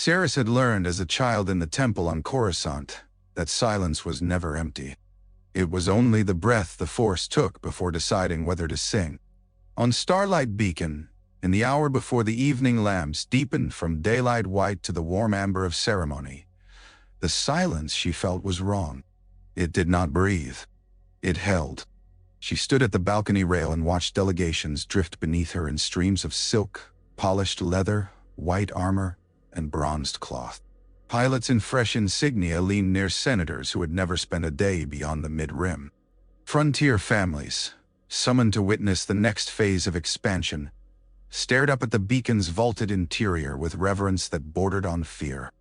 Saris had learned as a child in the temple on Corasont that silence was never empty. It was only the breath the Force took before deciding whether to sing. On Starlight Beacon, in the hour before the evening lamps deepened from daylight white to the warm amber of ceremony, the silence she felt was wrong. It did not breathe. It held. She stood at the balcony rail and watched delegations drift beneath her in streams of silk, polished leather, white armor, and bronzed cloth. Pilots in fresh insignia leaned near senators who had never spent a day beyond the mid-rim. Frontier families, summoned to witness the next phase of expansion, stared up at the beacon's vaulted interior with reverence that bordered on fear.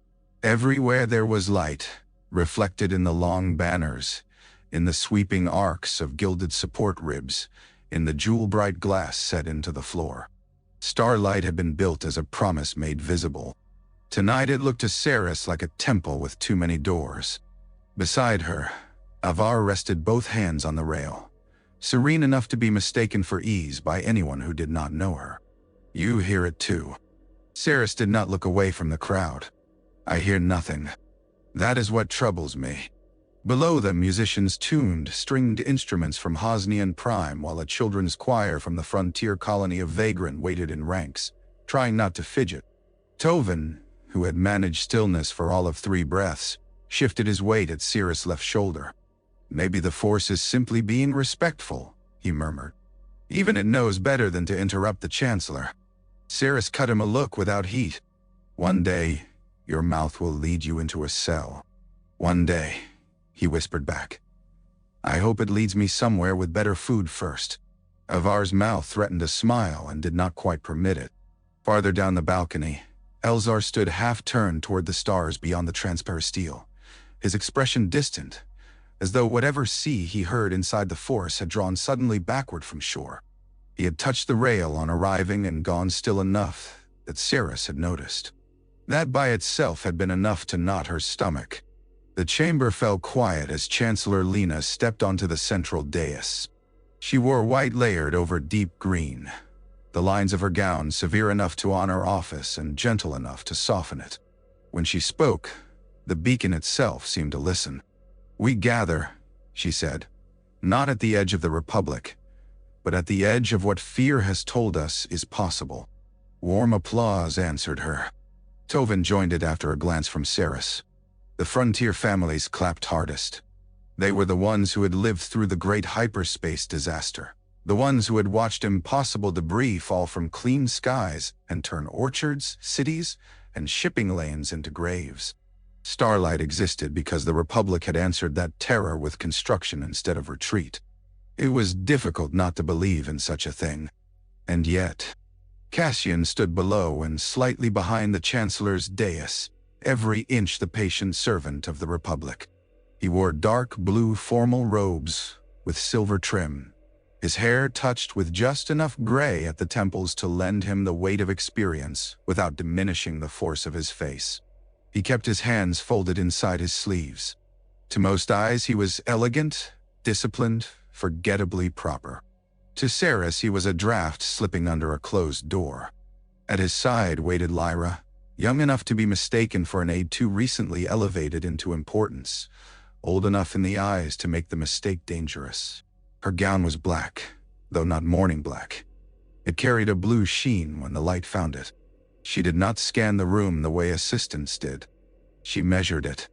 Everywhere there was light, reflected in the long banners, in the sweeping arcs of gilded support ribs, in the jewel-bright glass set into the floor. Starlight had been built as a promise made visible. Tonight it looked to Saris like a temple with too many doors. Beside her, Avar rested both hands on the rail, serene enough to be mistaken for ease by anyone who did not know her. "You hear it too." Saris did not look away from the crowd. "I hear nothing. That is what troubles me." Below them, musicians tuned stringed instruments from Hosnian Prime while a children's choir from the frontier colony of Vagran waited in ranks, trying not to fidget. Tovin, who had managed stillness for all of 3 breaths, shifted his weight at Saris' left shoulder. "Maybe the Force is simply being respectful," he murmured. "Even it knows better than to interrupt the Chancellor." Saris cut him a look without heat. "One day, your mouth will lead you into a cell. One day," he whispered back. "I hope it leads me somewhere with better food first." Avar's mouth threatened a smile and did not quite permit it. Farther down the balcony, Elzar stood half-turned toward the stars beyond the transparistile, his expression distant, as though whatever sea he heard inside the Force had drawn suddenly backward from shore. He had touched the rail on arriving and gone still enough that Saris had noticed. That by itself had been enough to knot her stomach. The chamber fell quiet as Chancellor Lena stepped onto the central dais. She wore white layered over deep green, the lines of her gown severe enough to honor office and gentle enough to soften it. When she spoke, the beacon itself seemed to listen. "We gather," she said, "not at the edge of the Republic, but at the edge of what fear has told us is possible." Warm applause answered her. Tovin joined it after a glance from Saris. The frontier families clapped hardest. They were the ones who had lived through the great hyperspace disaster, the ones who had watched impossible debris fall from clean skies and turn orchards, cities, and shipping lanes into graves. Starlight existed because the Republic had answered that terror with construction instead of retreat. It was difficult not to believe in such a thing. And yet, Cassian stood below and slightly behind the Chancellor's dais, every inch the patient servant of the Republic. He wore dark blue formal robes with silver trim, his hair touched with just enough gray at the temples to lend him the weight of experience without diminishing the force of his face. He kept his hands folded inside his sleeves. To most eyes, he was elegant, disciplined, forgettably proper. To Saris, he was a draft slipping under a closed door. At his side waited Lyra, young enough to be mistaken for an aide too recently elevated into importance, old enough in the eyes to make the mistake dangerous. Her gown was black, though not morning black. It carried a blue sheen when the light found it. She did not scan the room the way assistants did. She measured it.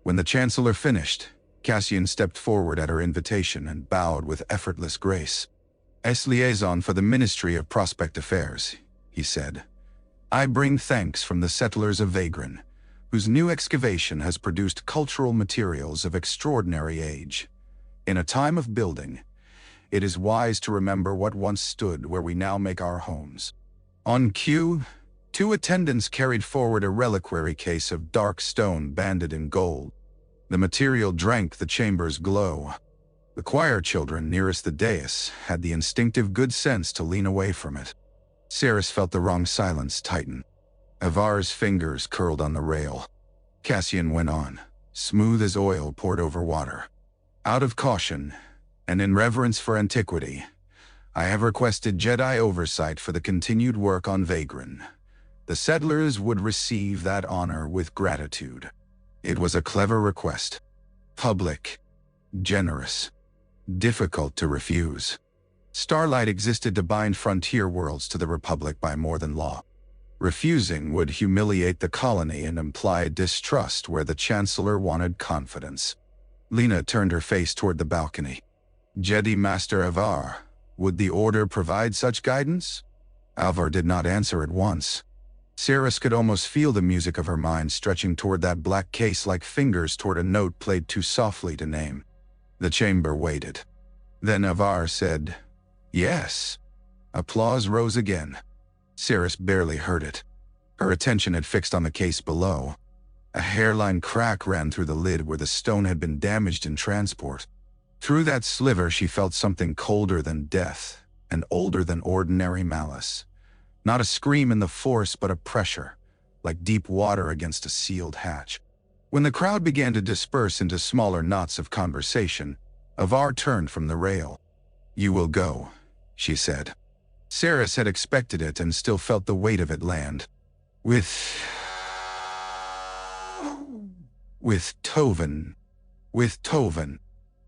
When the Chancellor finished, Cassian stepped forward at her invitation and bowed with effortless grace. "As liaison for the Ministry of Prospect Affairs," he said, "I bring thanks from the settlers of Vagran, whose new excavation has produced cultural materials of extraordinary age. In a time of building, it is wise to remember what once stood where we now make our homes." On cue, 2 attendants carried forward a reliquary case of dark stone banded in gold. The material drank the chamber's glow. The choir children nearest the dais had the instinctive good sense to lean away from it. Saris felt the wrong silence tighten. Avar's fingers curled on the rail. Cassian went on, smooth as oil poured over water. "Out of caution, and in reverence for antiquity, I have requested Jedi oversight for the continued work on Vagran. The settlers would receive that honor with gratitude. It was a clever request. Public, generous, difficult to refuse. Starlight existed to bind frontier worlds to the Republic by more than law. Refusing would humiliate the colony and imply distrust where the Chancellor wanted confidence. Lena turned her face toward the balcony. Jedi Master Avar, would the Order provide such guidance? Alvar did not answer at once. Saris could almost feel the music of her mind stretching toward that black case like fingers toward a note played too softly to name. The chamber waited. Then Avar said, "Yes." Applause rose again. Saris barely heard it. Her attention had fixed on the case below. A hairline crack ran through the lid where the stone had been damaged in transport. Through that sliver she felt something colder than death and older than ordinary malice. Not a scream in the force, but a pressure, like deep water against a sealed hatch. When the crowd began to disperse into smaller knots of conversation, Avar turned from the rail. "You will go," she said. Saris had expected it and still felt the weight of it land. With Tovan.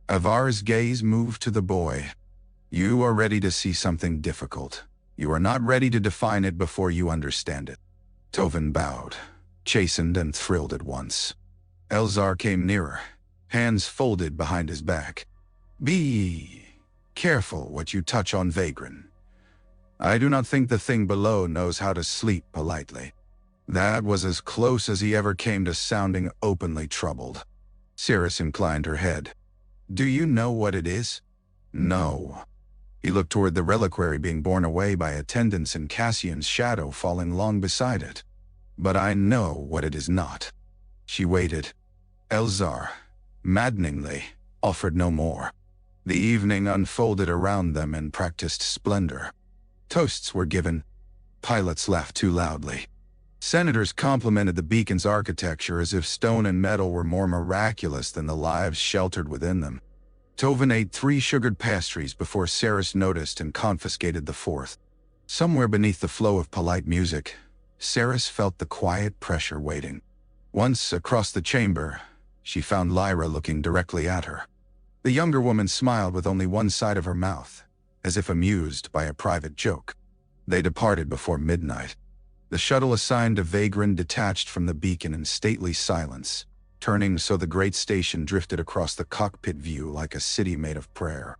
Avar's gaze moved to the boy. "You are ready to see something difficult. You are not ready to define it before you understand it." Tovan bowed, chastened and thrilled at once. Elzar came nearer, hands folded behind his back. "Be careful what you touch on, Vagran. I do not think the thing below knows how to sleep politely." That was as close as he ever came to sounding openly troubled. Saris inclined her head. "Do you know what it is?" "No." He looked toward the reliquary being borne away by attendants and Cassian's shadow falling long beside it. "But I know what it is not." She waited. Elzar, maddeningly, offered no more. The evening unfolded around them in practiced splendor. Toasts were given. Pilots laughed too loudly. Senators complimented the beacon's architecture as if stone and metal were more miraculous than the lives sheltered within them. Tovan ate 3 sugared pastries before Saris noticed and confiscated the 4th. Somewhere beneath the flow of polite music, Saris felt the quiet pressure waiting. Once, across the chamber, she found Lyra looking directly at her. The younger woman smiled with only one side of her mouth, as if amused by a private joke. They departed before midnight. The shuttle assigned to Vagran detached from the beacon in stately silence, turning so the great station drifted across the cockpit view like a city made of prayer.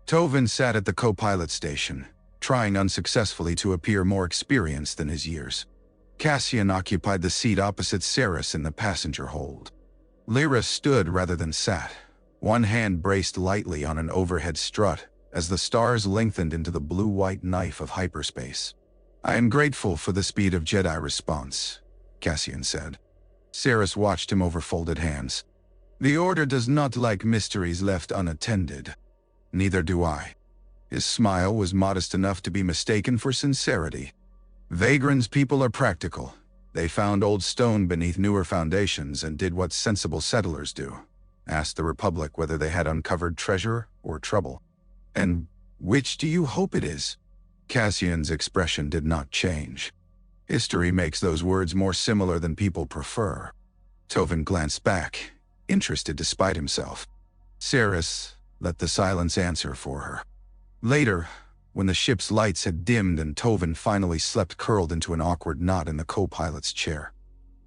Tovan sat at the co-pilot station, trying unsuccessfully to appear more experienced than his years. Cassian occupied the seat opposite Saris in the passenger hold. Lyra stood rather than sat, one hand braced lightly on an overhead strut as the stars lengthened into the blue-white knife of hyperspace. "I am grateful for the speed of Jedi response," Cassian said. Saris watched him over folded hands. "The Order does not like mysteries left unattended. Neither do I." His smile was modest enough to be mistaken for sincerity. "Vagran's people are practical. They found old stone beneath newer foundations and did what sensible settlers do. Asked the Republic whether they had uncovered treasure or trouble." "And which do you hope it is?" Cassian's expression did not change. History makes those words more similar than people prefer. Tovan glanced back, interested despite himself. Saris let the silence answer for her. Later, when the ship's lights had dimmed and Tovan finally slept curled into an awkward knot in the co-pilot's chair,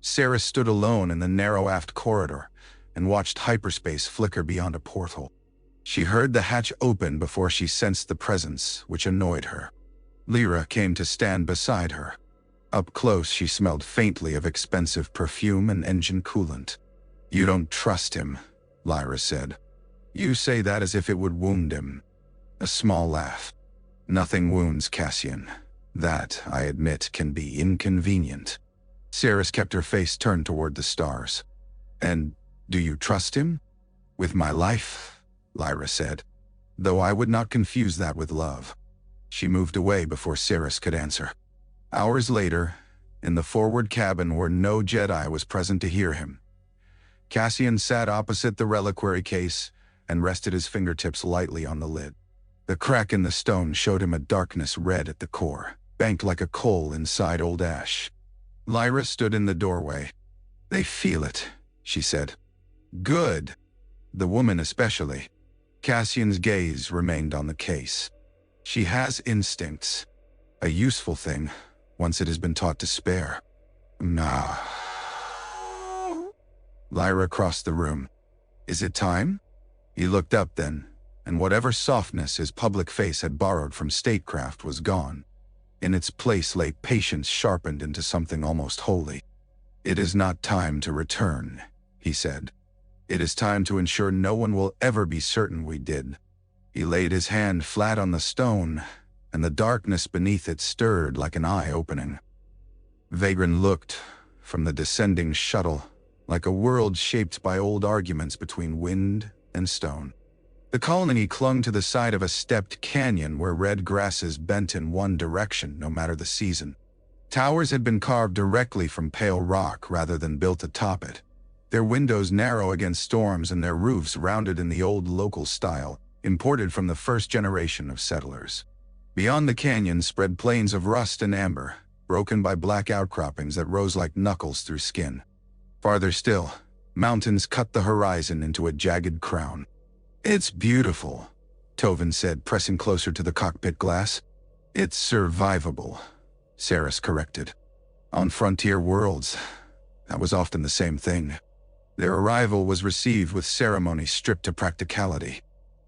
Saris stood alone in the narrow aft corridor and watched hyperspace flicker beyond a porthole. She heard the hatch open before she sensed the presence, which annoyed her. Lyra came to stand beside her. Up close, she smelled faintly of expensive perfume and engine coolant. "You don't trust him," Lyra said. "You say that as if it would wound him." A small laugh. "Nothing wounds Cassian. That, I admit, can be inconvenient." Saris kept her face turned toward the stars. "And do you trust him?" "With my life," Lyra said, "though I would not confuse that with love." She moved away before Saris could answer. Hours later, in the forward cabin where no Jedi was present to hear him, Cassian sat opposite the reliquary case and rested his fingertips lightly on the lid. The crack in the stone showed him a darkness red at the core, banked like a coal inside old ash. Lyra stood in the doorway. "They feel it," she said. "Good. The woman especially." Cassian's gaze remained on the case. "She has instincts. A useful thing, once it has been taught to spare." "Nah." Lyra crossed the room. "Is it time?" He looked up then, and whatever softness his public face had borrowed from statecraft was gone. In its place lay patience sharpened into something almost holy. "It is not time to return," he said. "It is time to ensure no one will ever be certain we did." He laid his hand flat on the stone, and the darkness beneath it stirred like an eye opening. Vagran looked from the descending shuttle, like a world shaped by old arguments between wind and stone. The colony clung to the side of a stepped canyon where red grasses bent in one direction no matter the season. Towers had been carved directly from pale rock rather than built atop it, their windows narrow against storms and their roofs rounded in the old local style, imported from the first generation of settlers. Beyond the canyon spread plains of rust and amber, broken by black outcroppings that rose like knuckles through skin. Farther still, mountains cut the horizon into a jagged crown. "It's beautiful," Tovin said, pressing closer to the cockpit glass. "It's survivable," Saris corrected. "On frontier worlds, that was often the same thing. Their arrival was received with ceremony stripped to practicality.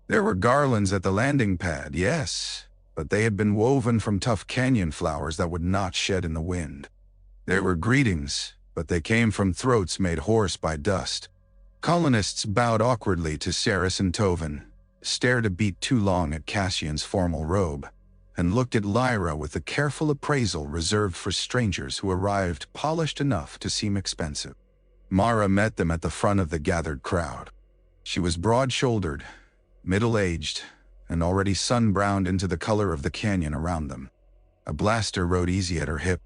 There were garlands at the landing pad, yes, but they had been woven from tough canyon flowers that would not shed in the wind. There were greetings, but they came from throats made hoarse by dust. Colonists bowed awkwardly to Saris and Tovin, stared a beat too long at Cassian's formal robe, and looked at Lyra with the careful appraisal reserved for strangers who arrived polished enough to seem expensive. Mara met them at the front of the gathered crowd. She was broad-shouldered, middle-aged, and already sun-browned into the color of the canyon around them. A blaster rode easy at her hip.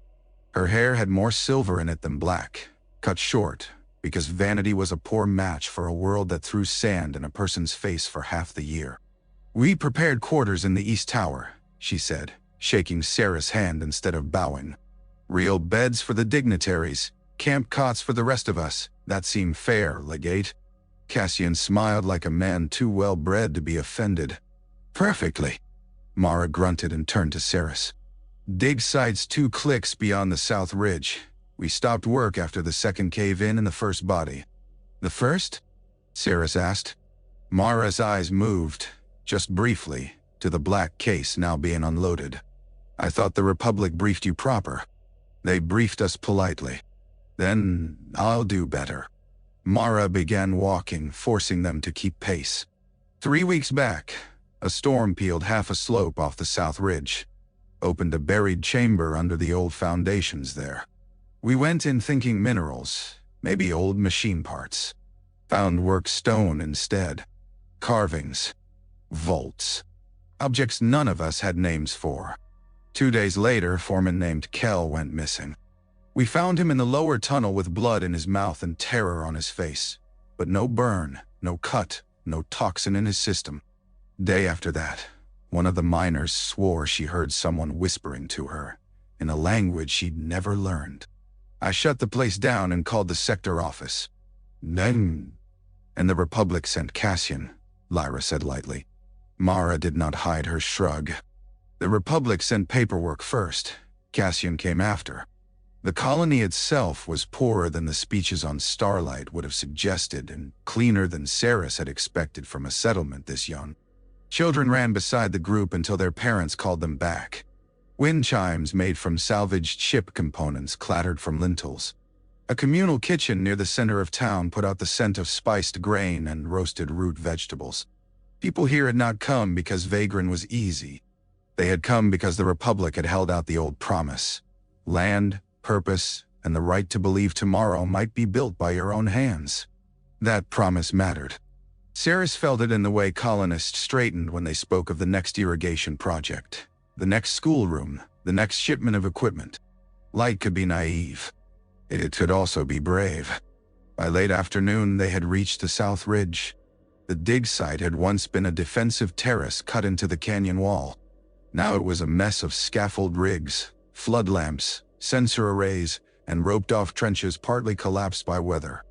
Her hair had more silver in it than black, cut short, because vanity was a poor match for a world that threw sand in a person's face for half the year. "We prepared quarters in the East Tower," she said, shaking Sarah's hand instead of bowing. "Real beds for the dignitaries, camp cots for the rest of us. That seemed fair, Legate." Cassian smiled like a man too well-bred to be offended. "Perfectly." Mara grunted and turned to Saris. "Dig site's 2 clicks beyond the South Ridge. We stopped work after the second cave-in and the first body." "The first?" Saris asked. Mara's eyes moved, just briefly, to the black case now being unloaded. "I thought the Republic briefed you proper." "They briefed us politely." "Then I'll do better." Mara began walking, forcing them to keep pace. 3 weeks back, a storm peeled half a slope off the South Ridge, opened a buried chamber under the old foundations there. We went in thinking minerals, maybe old machine parts. Found work stone instead. Carvings. Vaults. Objects none of us had names for. 2 days later, foreman named Kell went missing. We found him in the lower tunnel with blood in his mouth and terror on his face, but no burn, no cut, no toxin in his system. Day after that, one of the miners swore she heard someone whispering to her, in a language she'd never learned. I shut the place down and called the sector office. "Then," "and the Republic sent Cassian," Lyra said lightly. Mara did not hide her shrug. "The Republic sent paperwork first. Cassian came after." The colony itself was poorer than the speeches on Starlight would have suggested and cleaner than Saris had expected from a settlement this young. Children ran beside the group until their parents called them back. Wind chimes made from salvaged ship components clattered from lintels. A communal kitchen near the center of town put out the scent of spiced grain and roasted root vegetables. People here had not come because Vagran was easy. They had come because the Republic had held out the old promise. Land, purpose, and the right to believe tomorrow might be built by your own hands. That promise mattered. Saris felt it in the way colonists straightened when they spoke of the next irrigation project, the next schoolroom, the next shipment of equipment. Light could be naive. It could also be brave. By late afternoon, they had reached the South Ridge. The dig site had once been a defensive terrace cut into the canyon wall. Now it was a mess of scaffold rigs, flood lamps, sensor arrays, and roped-off trenches partly collapsed by weather.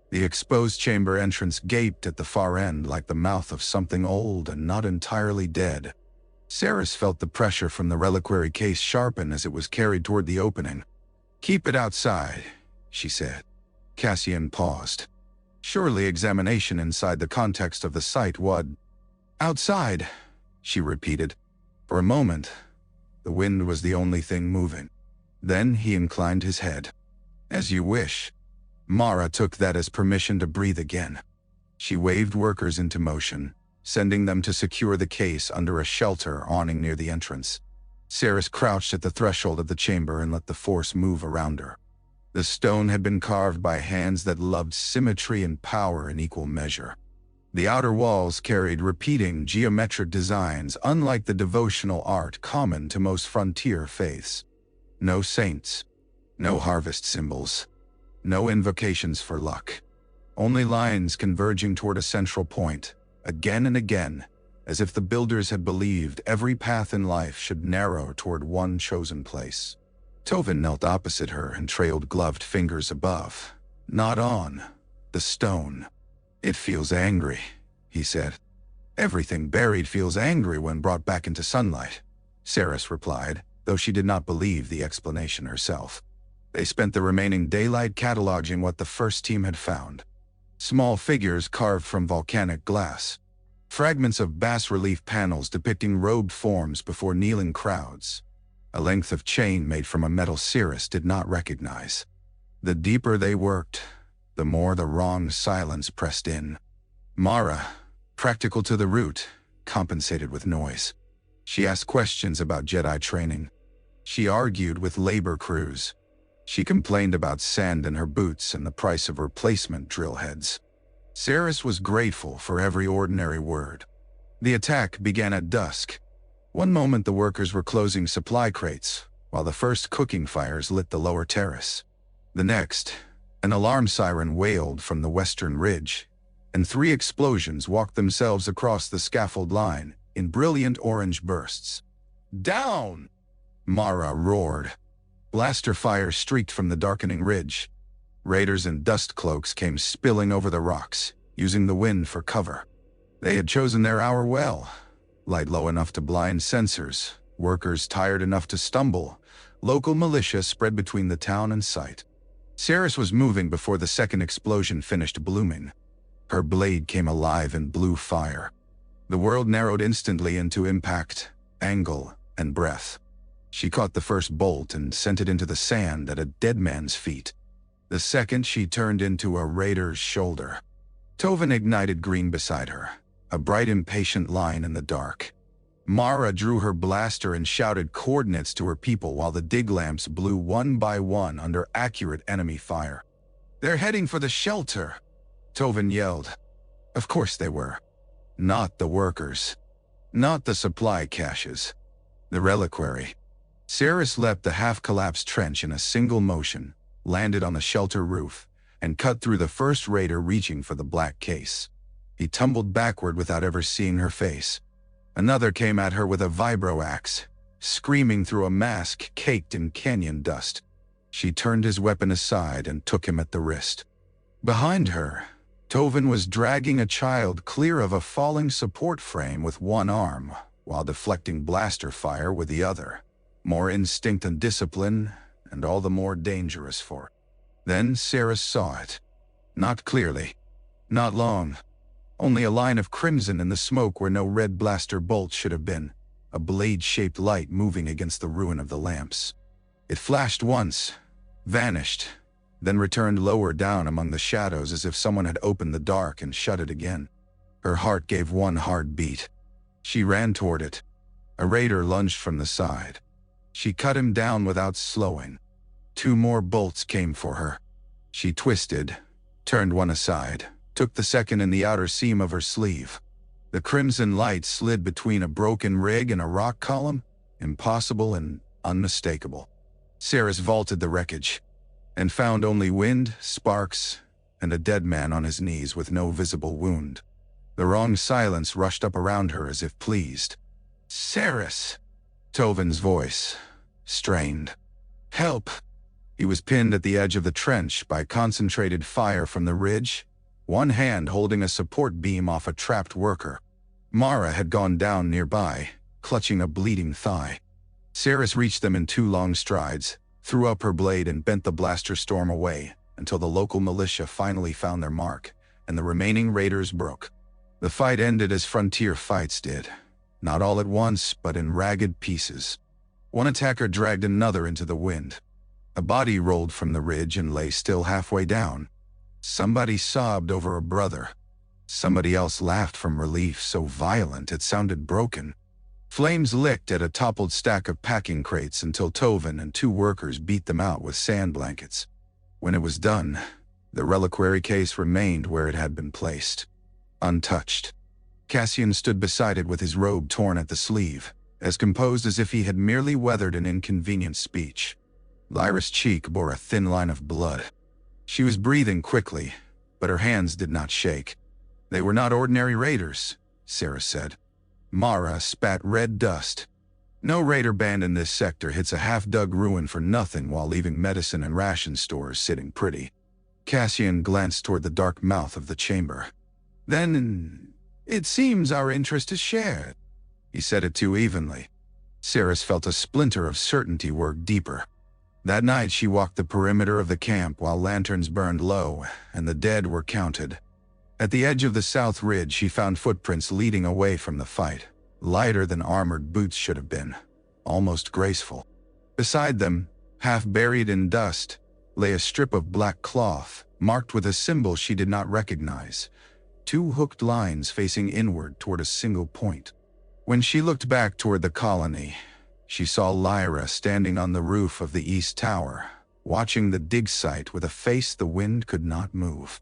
The exposed chamber entrance gaped at the far end like the mouth of something old and not entirely dead. Saris felt the pressure from the reliquary case sharpen as it was carried toward the opening. "Keep it outside," she said. Cassian paused. Surely examination inside the context of the site would. "Outside," she repeated. For a moment, the wind was the only thing moving. Then he inclined his head. "As you wish." Mara took that as permission to breathe again. She waved workers into motion, sending them to secure the case under a shelter awning near the entrance. Saris crouched at the threshold of the chamber and let the force move around her. The stone had been carved by hands that loved symmetry and power in equal measure. The outer walls carried repeating geometric designs unlike the devotional art common to most frontier faiths. No saints, no harvest symbols, no invocations for luck. Only lines converging toward a central point, again and again, as if the builders had believed every path in life should narrow toward one chosen place. Tovin knelt opposite her and trailed gloved fingers above. "Not on the stone. It feels angry," he said. "Everything buried feels angry when brought back into sunlight," Saris replied, though she did not believe the explanation herself. They spent the remaining daylight cataloging what the first team had found. Small figures carved from volcanic glass. Fragments of bas-relief panels depicting robed forms before kneeling crowds. A length of chain made from a metal Saris did not recognize. The deeper they worked, the more the wrong silence pressed in. Mara, practical to the root, compensated with noise. She asked questions about Jedi training. She argued with labor crews. She complained about sand in her boots and the price of replacement drill heads. Saris was grateful for every ordinary word. The attack began at dusk. One moment the workers were closing supply crates, while the first cooking fires lit the lower terrace. The next, an alarm siren wailed from the western ridge, and 3 explosions walked themselves across the scaffold line in brilliant orange bursts. "Down!" Mara roared. Blaster fire streaked from the darkening ridge. Raiders in dust cloaks came spilling over the rocks, using the wind for cover. They had chosen their hour well. Light low enough to blind sensors, workers tired enough to stumble, local militia spread between the town and site. Saris was moving before the second explosion finished blooming. Her blade came alive in blue fire. The world narrowed instantly into impact, angle, and breath. She caught the first bolt and sent it into the sand at a dead man's feet. The second she turned into a raider's shoulder. Tovin ignited green beside her, a bright impatient line in the dark. Mara drew her blaster and shouted coordinates to her people while the dig lamps blew one by one under accurate enemy fire. "They're heading for the shelter," Tovin yelled. Of course they were. Not the workers. Not the supply caches. The reliquary. Saris leapt the half-collapsed trench in a single motion, landed on the shelter roof, and cut through the first raider reaching for the black case. He tumbled backward without ever seeing her face. Another came at her with a vibro axe, screaming through a mask caked in canyon dust. She turned his weapon aside and took him at the wrist. Behind her, Tovin was dragging a child clear of a falling support frame with one arm, while deflecting blaster fire with the other. More instinct than discipline, and all the more dangerous for it. Then Saris saw it. Not clearly. Not long. Only a line of crimson in the smoke where no red blaster bolt should have been, a blade-shaped light moving against the ruin of the lamps. It flashed once, vanished, then returned lower down among the shadows as if someone had opened the dark and shut it again. Her heart gave one hard beat. She ran toward it. A raider lunged from the side. She cut him down without slowing. 2 more bolts came for her. She twisted, turned one aside, took the second in the outer seam of her sleeve. The crimson light slid between a broken rig and a rock column, impossible and unmistakable. Saris vaulted the wreckage, and found only wind, sparks, and a dead man on his knees with no visible wound. The wrong silence rushed up around her as if pleased. "Saris!" Tovin's voice, strained. "Help! He was pinned at the edge of the trench by concentrated fire from the ridge, one hand holding a support beam off a trapped worker. Mara had gone down nearby, clutching a bleeding thigh. Saris reached them in 2 long strides, threw up her blade and bent the blaster storm away until the local militia finally found their mark, and the remaining raiders broke. The fight ended as frontier fights did, not all at once, but in ragged pieces. One attacker dragged another into the wind. A body rolled from the ridge and lay still halfway down. Somebody sobbed over a brother. Somebody else laughed from relief so violent it sounded broken. Flames licked at a toppled stack of packing crates until Tovin and 2 workers beat them out with sand blankets. When it was done, the reliquary case remained where it had been placed, untouched. Cassian stood beside it with his robe torn at the sleeve, as composed as if he had merely weathered an inconvenient speech. Lyra's cheek bore a thin line of blood. She was breathing quickly, but her hands did not shake. They were not ordinary raiders, Sarah said. Mara spat red dust. No raider band in this sector hits a half-dug ruin for nothing while leaving medicine and ration stores sitting pretty. Cassian glanced toward the dark mouth of the chamber. Then, it seems our interest is shared. He said it too evenly. Saris felt a splinter of certainty work deeper. That night she walked the perimeter of the camp while lanterns burned low and the dead were counted. At the edge of the south ridge she found footprints leading away from the fight, lighter than armored boots should have been, almost graceful. Beside them, half buried in dust, lay a strip of black cloth, marked with a symbol she did not recognize, 2 hooked lines facing inward toward a single point. When she looked back toward the colony, she saw Lyra standing on the roof of the east tower, watching the dig site with a face the wind could not move.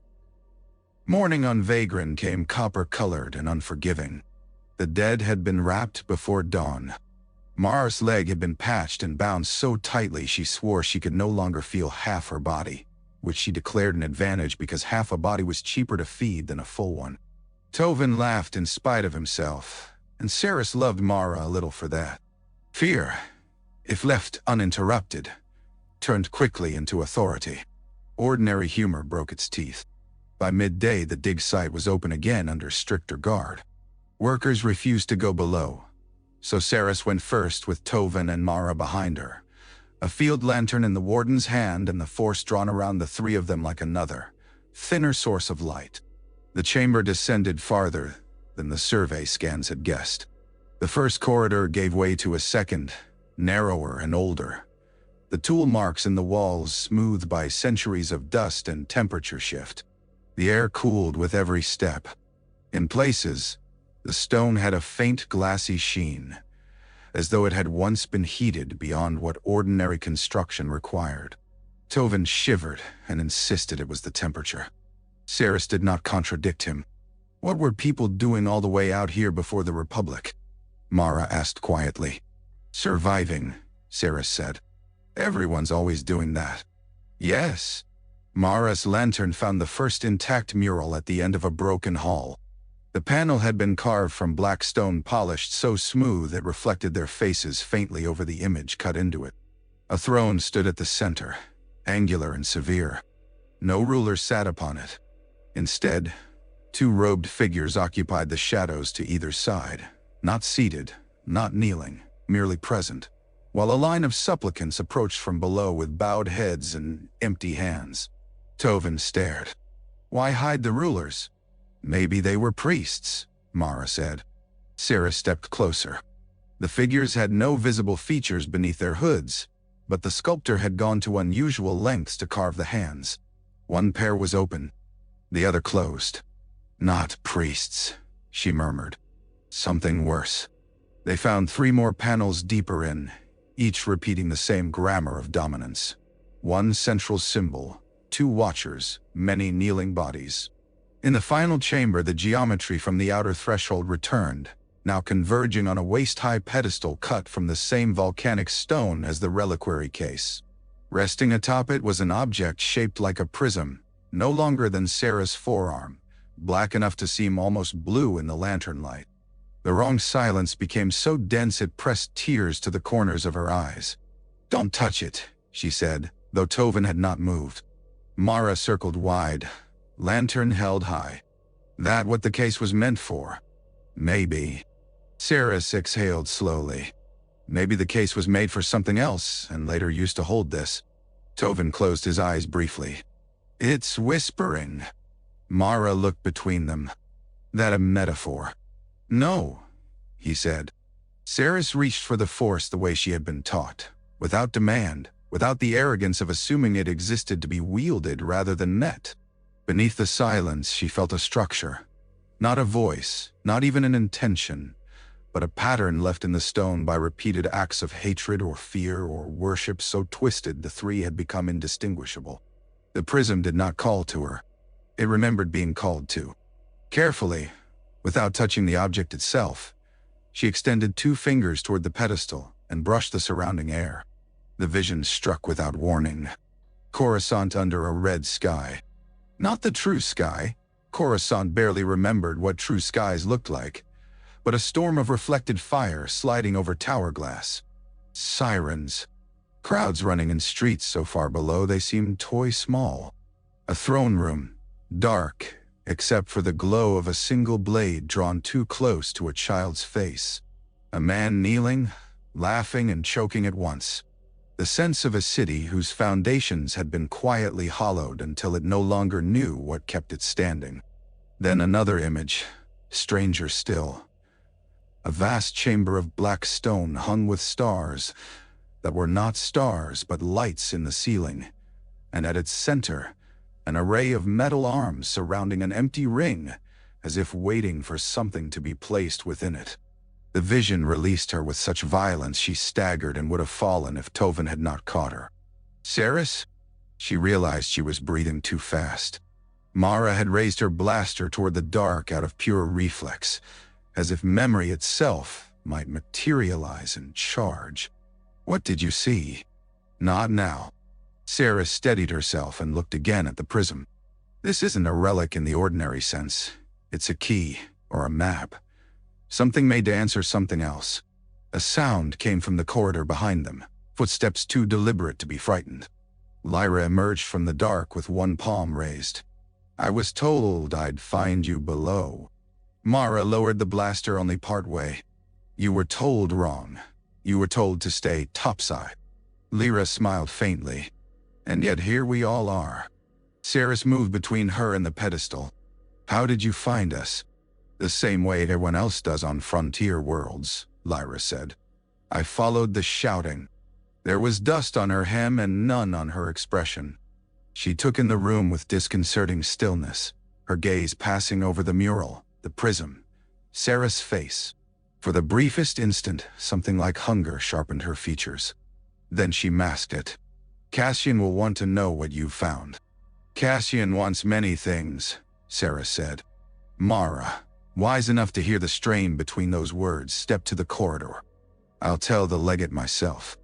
Morning on Vagran came copper-colored and unforgiving. The dead had been wrapped before dawn. Mara's leg had been patched and bound so tightly she swore she could no longer feel half her body, which she declared an advantage because half a body was cheaper to feed than a full one. Tovin laughed in spite of himself, and Saris loved Mara a little for that. Fear, if left uninterrupted, turned quickly into authority. Ordinary humor broke its teeth. By midday, the dig site was open again under stricter guard. Workers refused to go below, so Saris went first with Tovin and Mara behind her, a field lantern in the warden's hand and the force drawn around the 3 of them like another, thinner source of light. The chamber descended farther than the survey scans had guessed. The first corridor gave way to a second, narrower and older. The tool marks in the walls smoothed by centuries of dust and temperature shift. The air cooled with every step. In places, the stone had a faint glassy sheen, as though it had once been heated beyond what ordinary construction required. Tovin shivered and insisted it was the temperature. Saris did not contradict him. What were people doing all the way out here before the Republic? Mara asked quietly. Surviving, Saris said. Everyone's always doing that. Yes. Mara's lantern found the first intact mural at the end of a broken hall. The panel had been carved from black stone polished so smooth it reflected their faces faintly over the image cut into it. A throne stood at the center, angular and severe. No ruler sat upon it. Instead, 2 robed figures occupied the shadows to either side, not seated, not kneeling, merely present, while a line of supplicants approached from below with bowed heads and empty hands. Tovin stared. Why hide the rulers? Maybe they were priests, Mara said. Saris stepped closer. The figures had no visible features beneath their hoods, but the sculptor had gone to unusual lengths to carve the hands. One pair was open, the other closed. Not priests, she murmured. Something worse. They found 3 more panels deeper in, each repeating the same grammar of dominance. One central symbol, 2 watchers, many kneeling bodies. In the final chamber, the geometry from the outer threshold returned, now converging on a waist-high pedestal cut from the same volcanic stone as the reliquary case. Resting atop it was an object shaped like a prism, no longer than Sarah's forearm, black enough to seem almost blue in the lantern light. The wrong silence became so dense it pressed tears to the corners of her eyes. Don't touch it, she said, though Tovin had not moved. Mara circled wide, lantern held high. That what the case was meant for? Maybe. Saris exhaled slowly. Maybe the case was made for something else, and later used to hold this. Tovin closed his eyes briefly. It's whispering. Mara looked between them. That a metaphor? No, he said. Saris reached for the Force the way she had been taught, without demand, without the arrogance of assuming it existed to be wielded rather than met. Beneath the silence, she felt a structure. Not a voice, not even an intention, but a pattern left in the stone by repeated acts of hatred or fear or worship so twisted the three had become indistinguishable. The prism did not call to her. It remembered being called to. Carefully, without touching the object itself, she extended 2 fingers toward the pedestal and brushed the surrounding air. The vision struck without warning. Corasont under a red sky. Not the true sky. Corasont barely remembered what true skies looked like, but a storm of reflected fire sliding over tower glass. Sirens. Crowds running in streets so far below they seemed toy small. A throne room, dark, except for the glow of a single blade drawn too close to a child's face. A man kneeling, laughing and choking at once. The sense of a city whose foundations had been quietly hollowed until it no longer knew what kept it standing. Then another image, stranger still. A vast chamber of black stone hung with stars that were not stars but lights in the ceiling, and at its center, an array of metal arms surrounding an empty ring, as if waiting for something to be placed within it. The vision released her with such violence she staggered and would have fallen if Tovin had not caught her. Saris? She realized she was breathing too fast. Mara had raised her blaster toward the dark out of pure reflex, as if memory itself might materialize and charge. What did you see? Not now. Saris steadied herself and looked again at the prism. This isn't a relic in the ordinary sense. It's a key, or a map. Something made to answer something else. A sound came from the corridor behind them, footsteps too deliberate to be frightened. Lyra emerged from the dark with one palm raised. I was told I'd find you below. Mara lowered the blaster only partway. You were told wrong. You were told to stay topside. Lyra smiled faintly. And yet here we all are. Saris moved between her and the pedestal. How did you find us? The same way everyone else does on frontier worlds, Lyra said. I followed the shouting. There was dust on her hem and none on her expression. She took in the room with disconcerting stillness, her gaze passing over the mural, the prism, Sarah's face. For the briefest instant, something like hunger sharpened her features. Then she masked it. Cassian will want to know what you found. Cassian wants many things, Sarah said. Mara, wise enough to hear the strain between those words, stepped to the corridor. I'll tell the legate myself.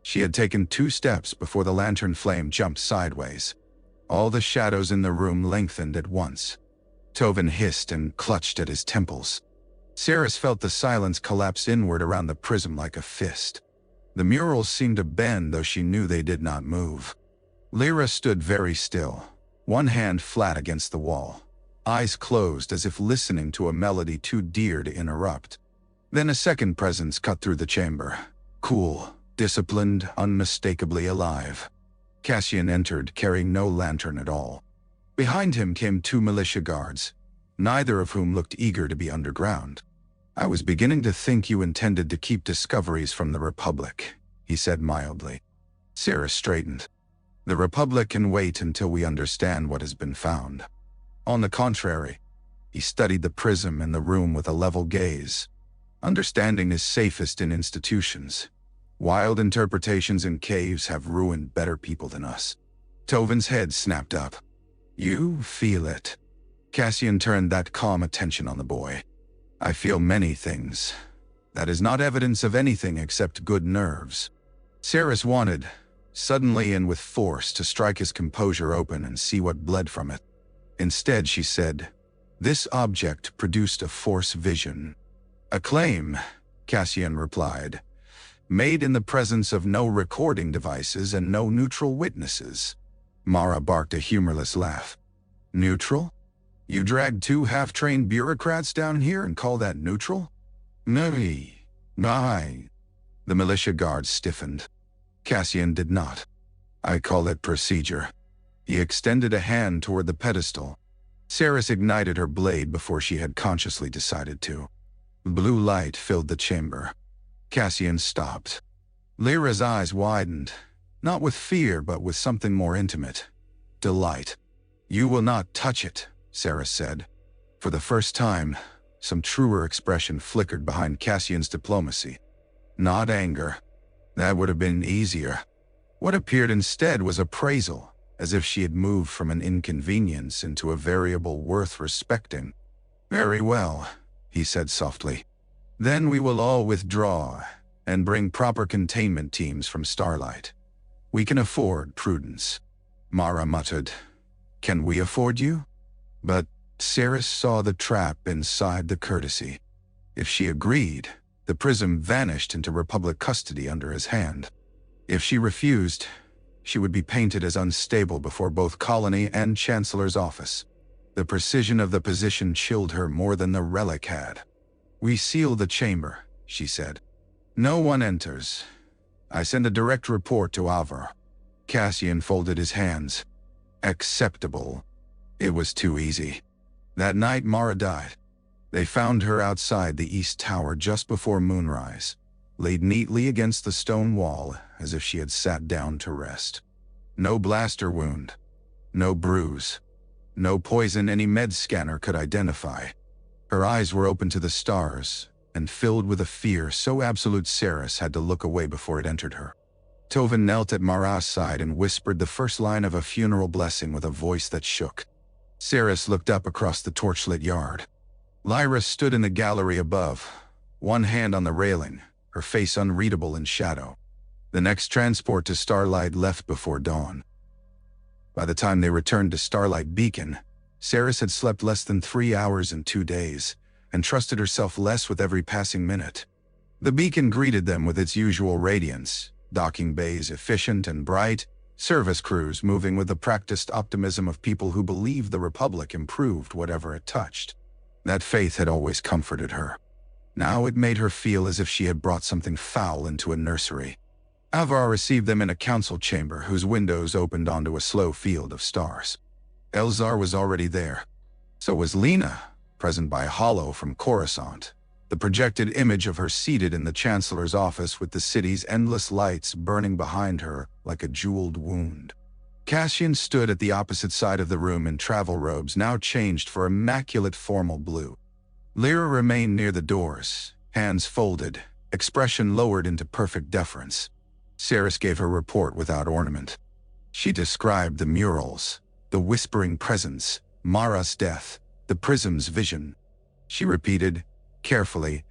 She had taken 2 steps before the lantern flame jumped sideways. All the shadows in the room lengthened at once. Tovin hissed and clutched at his temples. Saris felt the silence collapse inward around the prism like a fist. The murals seemed to bend, though she knew they did not move. Lyra stood very still, one hand flat against the wall, eyes closed as if listening to a melody too dear to interrupt. Then a second presence cut through the chamber, cool, disciplined, unmistakably alive. Cassian entered, carrying no lantern at all. Behind him came 2 militia guards, neither of whom looked eager to be underground. I was beginning to think you intended to keep discoveries from the Republic, he said mildly. Sarah straightened. The Republic can wait until we understand what has been found. On the contrary, he studied the prism and the room with a level gaze. Understanding is safest in institutions. Wild interpretations in caves have ruined better people than us. Tovin's head snapped up. You feel it. Cassian turned that calm attention on the boy. I feel many things. That is not evidence of anything except good nerves. Saris wanted, suddenly and with force, to strike his composure open and see what bled from it. Instead, she said, this object produced a force vision. A claim, Cassian replied. Made in the presence of no recording devices and no neutral witnesses. Mara barked a humorless laugh. Neutral? You dragged 2 half-trained bureaucrats down here and call that neutral? No. The militia guards stiffened. Cassian did not. I call it procedure. He extended a hand toward the pedestal. Saris ignited her blade before she had consciously decided to. Blue light filled the chamber. Cassian stopped. Lyra's eyes widened, not with fear but with something more intimate. Delight. You will not touch it, Saris said. For the first time, some truer expression flickered behind Cassian's diplomacy. Not anger. That would have been easier. What appeared instead was appraisal, as if she had moved from an inconvenience into a variable worth respecting. Very well, he said softly. Then we will all withdraw and bring proper containment teams from Starlight. We can afford prudence. Mara muttered. Can we afford you? But Saris saw the trap inside the courtesy. If she agreed, the prism vanished into Republic custody under his hand. If she refused, she would be painted as unstable before both Colony and Chancellor's office. The precision of the position chilled her more than the Relic had. We seal the chamber, she said. No one enters. I send a direct report to Avar. Cassian folded his hands. Acceptable. It was too easy. That night Mara died. They found her outside the East Tower just before moonrise, laid neatly against the stone wall as if she had sat down to rest. No blaster wound. No bruise. No poison any med scanner could identify. Her eyes were open to the stars, and filled with a fear so absolute Saris had to look away before it entered her. Tovin knelt at Mara's side and whispered the first line of a funeral blessing with a voice that shook. Saris looked up across the torchlit yard. Lyra stood in the gallery above, one hand on the railing, her face unreadable in shadow. The next transport to Starlight left before dawn. By the time they returned to Starlight Beacon, Saris had slept less than 3 hours in 2 days, and trusted herself less with every passing minute. The beacon greeted them with its usual radiance, docking bays efficient and bright, service crews moving with the practiced optimism of people who believed the Republic improved whatever it touched. That faith had always comforted her. Now it made her feel as if she had brought something foul into a nursery. Avar received them in a council chamber whose windows opened onto a slow field of stars. Elzar was already there. So was Lena, present by holo from Corasont, the projected image of her seated in the Chancellor's office with the city's endless lights burning behind her like a jeweled wound. Cassian stood at the opposite side of the room in travel robes now changed for immaculate formal blue. Lyra remained near the doors, hands folded, expression lowered into perfect deference. Saris gave her report without ornament. She described the murals, the whispering presence, Mara's death, the prism's vision. She repeated, carefully,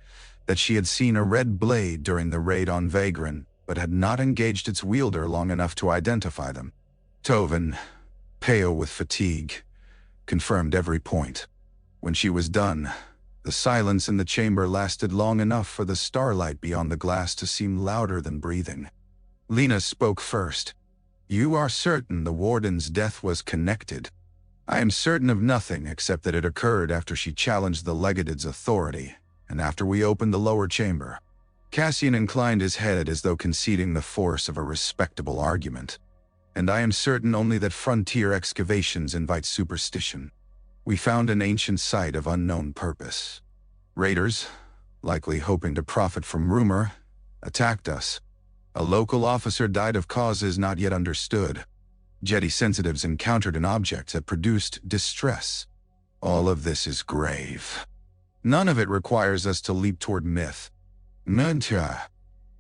that she had seen a red blade during the raid on Vagran, but had not engaged its wielder long enough to identify them. Tovin, pale with fatigue, confirmed every point. When she was done, the silence in the chamber lasted long enough for the starlight beyond the glass to seem louder than breathing. Lena spoke first. You are certain the warden's death was connected? I am certain of nothing except that it occurred after she challenged the legated's authority, and after we opened the lower chamber. Cassian inclined his head as though conceding the force of a respectable argument. And I am certain only that frontier excavations invite superstition. We found an ancient site of unknown purpose. Raiders, likely hoping to profit from rumor, attacked us. A local officer died of causes not yet understood. Jedi sensitives encountered an object that produced distress. All of this is grave. None of it requires us to leap toward myth. Nunta.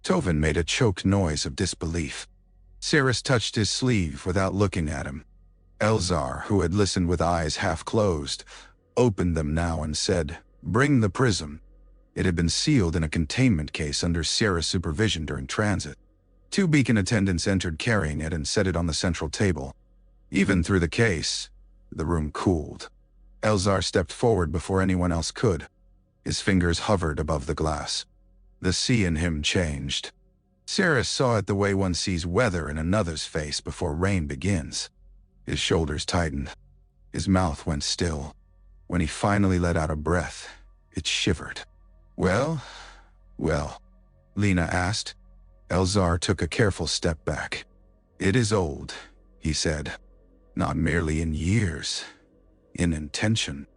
Tovin made a choked noise of disbelief. Saris touched his sleeve without looking at him. Elzar, who had listened with eyes half closed, opened them now and said, "Bring the prism." It had been sealed in a containment case under Saris' supervision during transit. 2 beacon attendants entered carrying it and set it on the central table. Even through the case, the room cooled. Elzar stepped forward before anyone else could. His fingers hovered above the glass. The sea in him changed. Saris saw it the way one sees weather in another's face before rain begins. His shoulders tightened. His mouth went still. When he finally let out a breath, it shivered. Well, Lena asked. Elzar took a careful step back. It is old, he said. Not merely in years, in intention.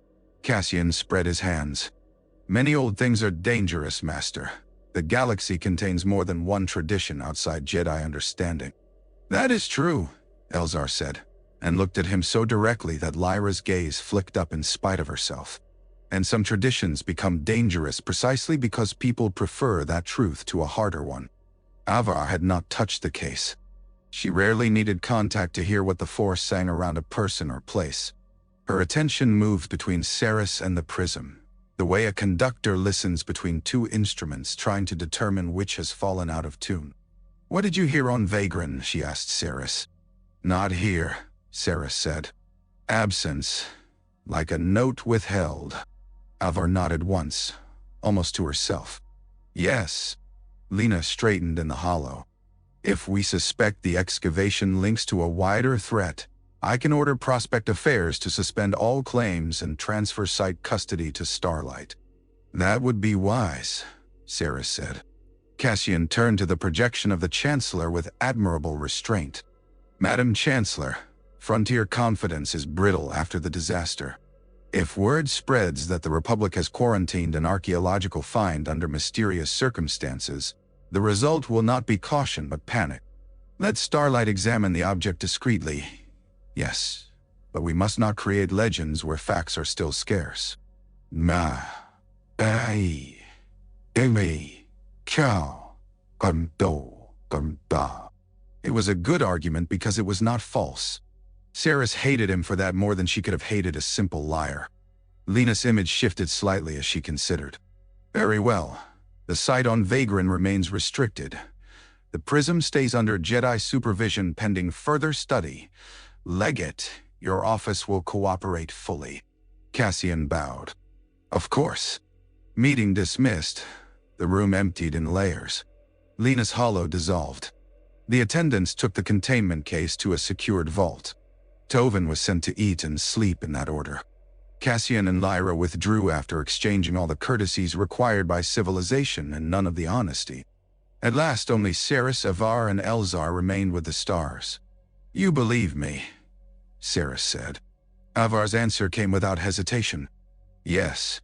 Cassian spread his hands. Many old things are dangerous, Master. The galaxy contains more than one tradition outside Jedi understanding. That is true, Elzar said, and looked at him so directly that Lyra's gaze flicked up in spite of herself. And some traditions become dangerous precisely because people prefer that truth to a harder one. Avar had not touched the case. She rarely needed contact to hear what the Force sang around a person or place. Her attention moved between Saris and the prism, the way a conductor listens between two instruments trying to determine which has fallen out of tune. What did you hear on Vagran? She asked Saris. Not here, Saris said. Absence, like a note withheld. Avar nodded once, almost to herself. Yes. Lena straightened in the hollow. If we suspect the excavation links to a wider threat, I can order Prospect Affairs to suspend all claims and transfer site custody to Starlight. That would be wise, Saris said. Cassian turned to the projection of the Chancellor with admirable restraint. Madam Chancellor, Frontier confidence is brittle after the disaster. If word spreads that the Republic has quarantined an archaeological find under mysterious circumstances, the result will not be caution but panic. Let Starlight examine the object discreetly. Yes, but we must not create legends where facts are still scarce. It was a good argument because it was not false. Saris hated him for that more than she could have hated a simple liar. Lena's image shifted slightly as she considered. Very well. The site on Vagran remains restricted. The prism stays under Jedi supervision pending further study. Legate, your office will cooperate fully. Cassian bowed. Of course. Meeting dismissed. The room emptied in layers. Lena's hollow dissolved. The attendants took the containment case to a secured vault. Tovin was sent to eat and sleep in that order. Cassian and Lyra withdrew after exchanging all the courtesies required by civilization and none of the honesty. At last only Saris, Avar, and Elzar remained with the stars. You believe me, Saris said. Avar's answer came without hesitation. Yes.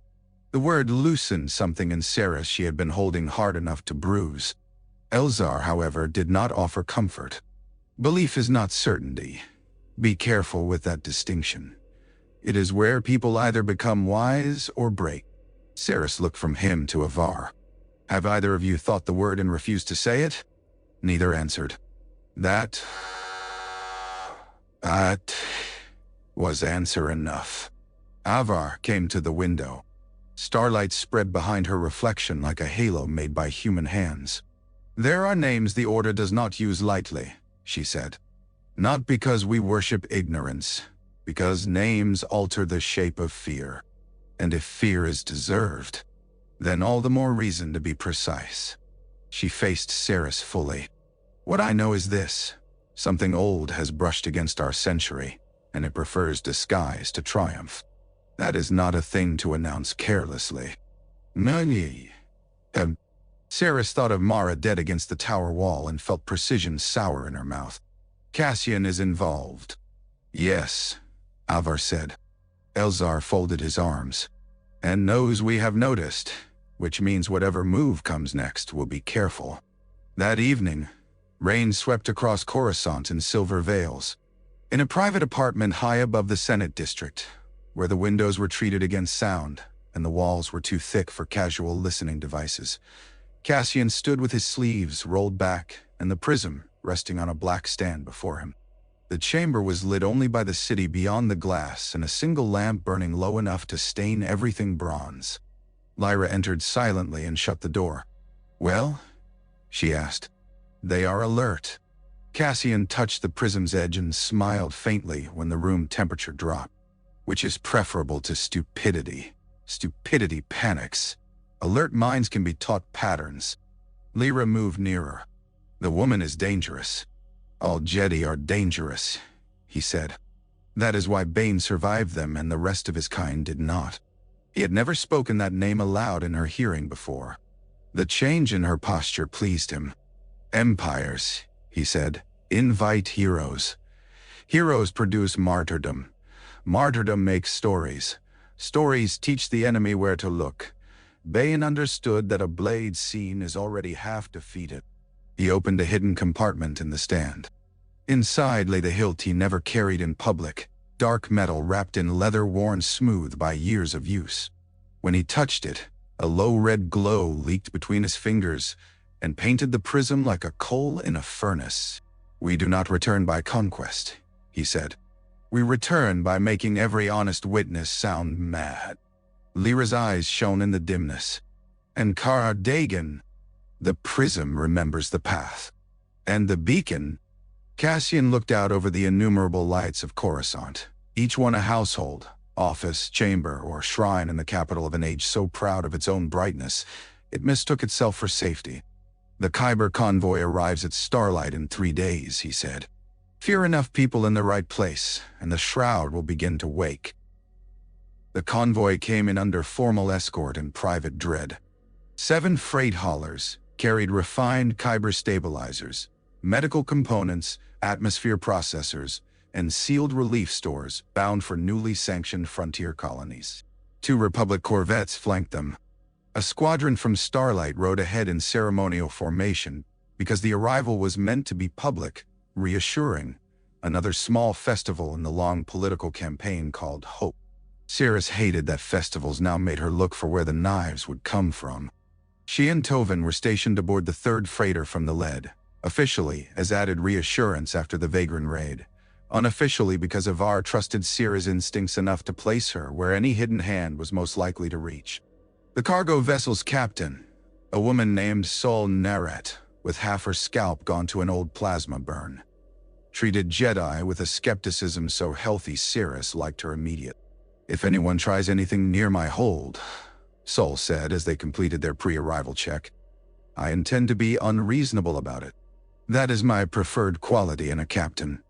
The word loosened something in Saris she had been holding hard enough to bruise. Elzar, however, did not offer comfort. Belief is not certainty. Be careful with that distinction. It is where people either become wise or break. Saris looked from him to Avar. Have either of you thought the word and refused to say it? Neither answered. That was answer enough. Avar came to the window. Starlight spread behind her reflection like a halo made by human hands. There are names the Order does not use lightly, she said. Not because we worship ignorance, because names alter the shape of fear. And if fear is deserved, then all the more reason to be precise. She faced Saris fully. What I know is this. Something old has brushed against our century, and it prefers disguise to triumph. That is not a thing to announce carelessly. Saris thought of Mara dead against the tower wall and felt precision sour in her mouth. Cassian is involved. Yes, Avar said. Elzar folded his arms. And knows we have noticed, which means whatever move comes next will be careful. That evening, rain swept across Corasont in silver veils. In a private apartment high above the Senate district, where the windows were treated against sound and the walls were too thick for casual listening devices, Cassian stood with his sleeves rolled back and the prism resting on a black stand before him. The chamber was lit only by the city beyond the glass and a single lamp burning low enough to stain everything bronze. Lyra entered silently and shut the door. Well? She asked. They are alert. Cassian touched the prism's edge and smiled faintly when the room temperature dropped. Which is preferable to stupidity. Stupidity panics. Alert minds can be taught patterns. Lyra moved nearer. The woman is dangerous. All Jedi are dangerous, he said. That is why Bane survived them and the rest of his kind did not. He had never spoken that name aloud in her hearing before. The change in her posture pleased him. Empires, he said, invite heroes. Heroes produce martyrdom. Martyrdom makes stories. Stories teach the enemy where to look. Bane understood that a blade seen is already half defeated. He opened a hidden compartment in the stand. Inside lay the hilt he never carried in public, dark metal wrapped in leather worn smooth by years of use. When he touched it, a low red glow leaked between his fingers and painted the prism like a coal in a furnace. We do not return by conquest, he said. We return by making every honest witness sound mad. Lyra's eyes shone in the dimness. And Khar Dagan, the prism remembers the path. And the beacon. Cassian looked out over the innumerable lights of Corasont, each one a household, office, chamber, or shrine in the capital of an age so proud of its own brightness, it mistook itself for safety. The Kyber convoy arrives at Starlight in 3 days, he said. Fear enough people in the right place, and the shroud will begin to wake. The convoy came in under formal escort and private dread. 7 freight haulers carried refined Kyber stabilizers, medical components, atmosphere processors, and sealed relief stores bound for newly sanctioned frontier colonies. 2 Republic corvettes flanked them. A squadron from Starlight rode ahead in ceremonial formation because the arrival was meant to be public, reassuring, another small festival in the long political campaign called Hope. Cirrus hated that festivals now made her look for where the knives would come from. She and Tovin were stationed aboard the 3rd freighter from the lead, officially as added reassurance after the Vagran raid, unofficially because Avar trusted Cirrus' instincts enough to place her where any hidden hand was most likely to reach. The cargo vessel's captain, a woman named Sol Naret, with half her scalp gone to an old plasma burn, treated Jedi with a skepticism so healthy Cirrus liked her immediate. If anyone tries anything near my hold, Sol said as they completed their pre-arrival check, I intend to be unreasonable about it. That is my preferred quality in a captain,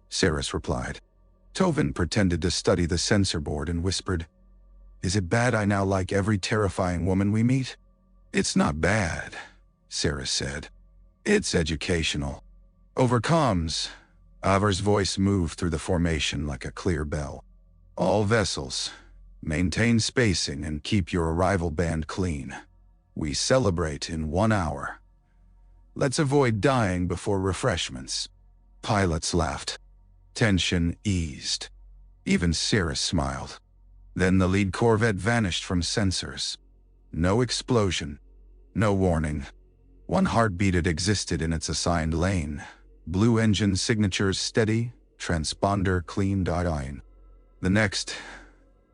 Cirrus replied. Tovin pretended to study the sensor board and whispered, Is it bad I now like every terrifying woman we meet? It's not bad, Cirrus said. It's educational. Over comms, Avar's voice moved through the formation like a clear bell. All vessels, maintain spacing and keep your arrival band clean. We celebrate in 1 hour. Let's avoid dying before refreshments. Pilots laughed. Tension eased. Even Cirrus smiled. Then the lead corvette vanished from sensors. No explosion. No warning. 1 heartbeat it existed in its assigned lane. Blue engine signatures steady, transponder clean Dagan. The next,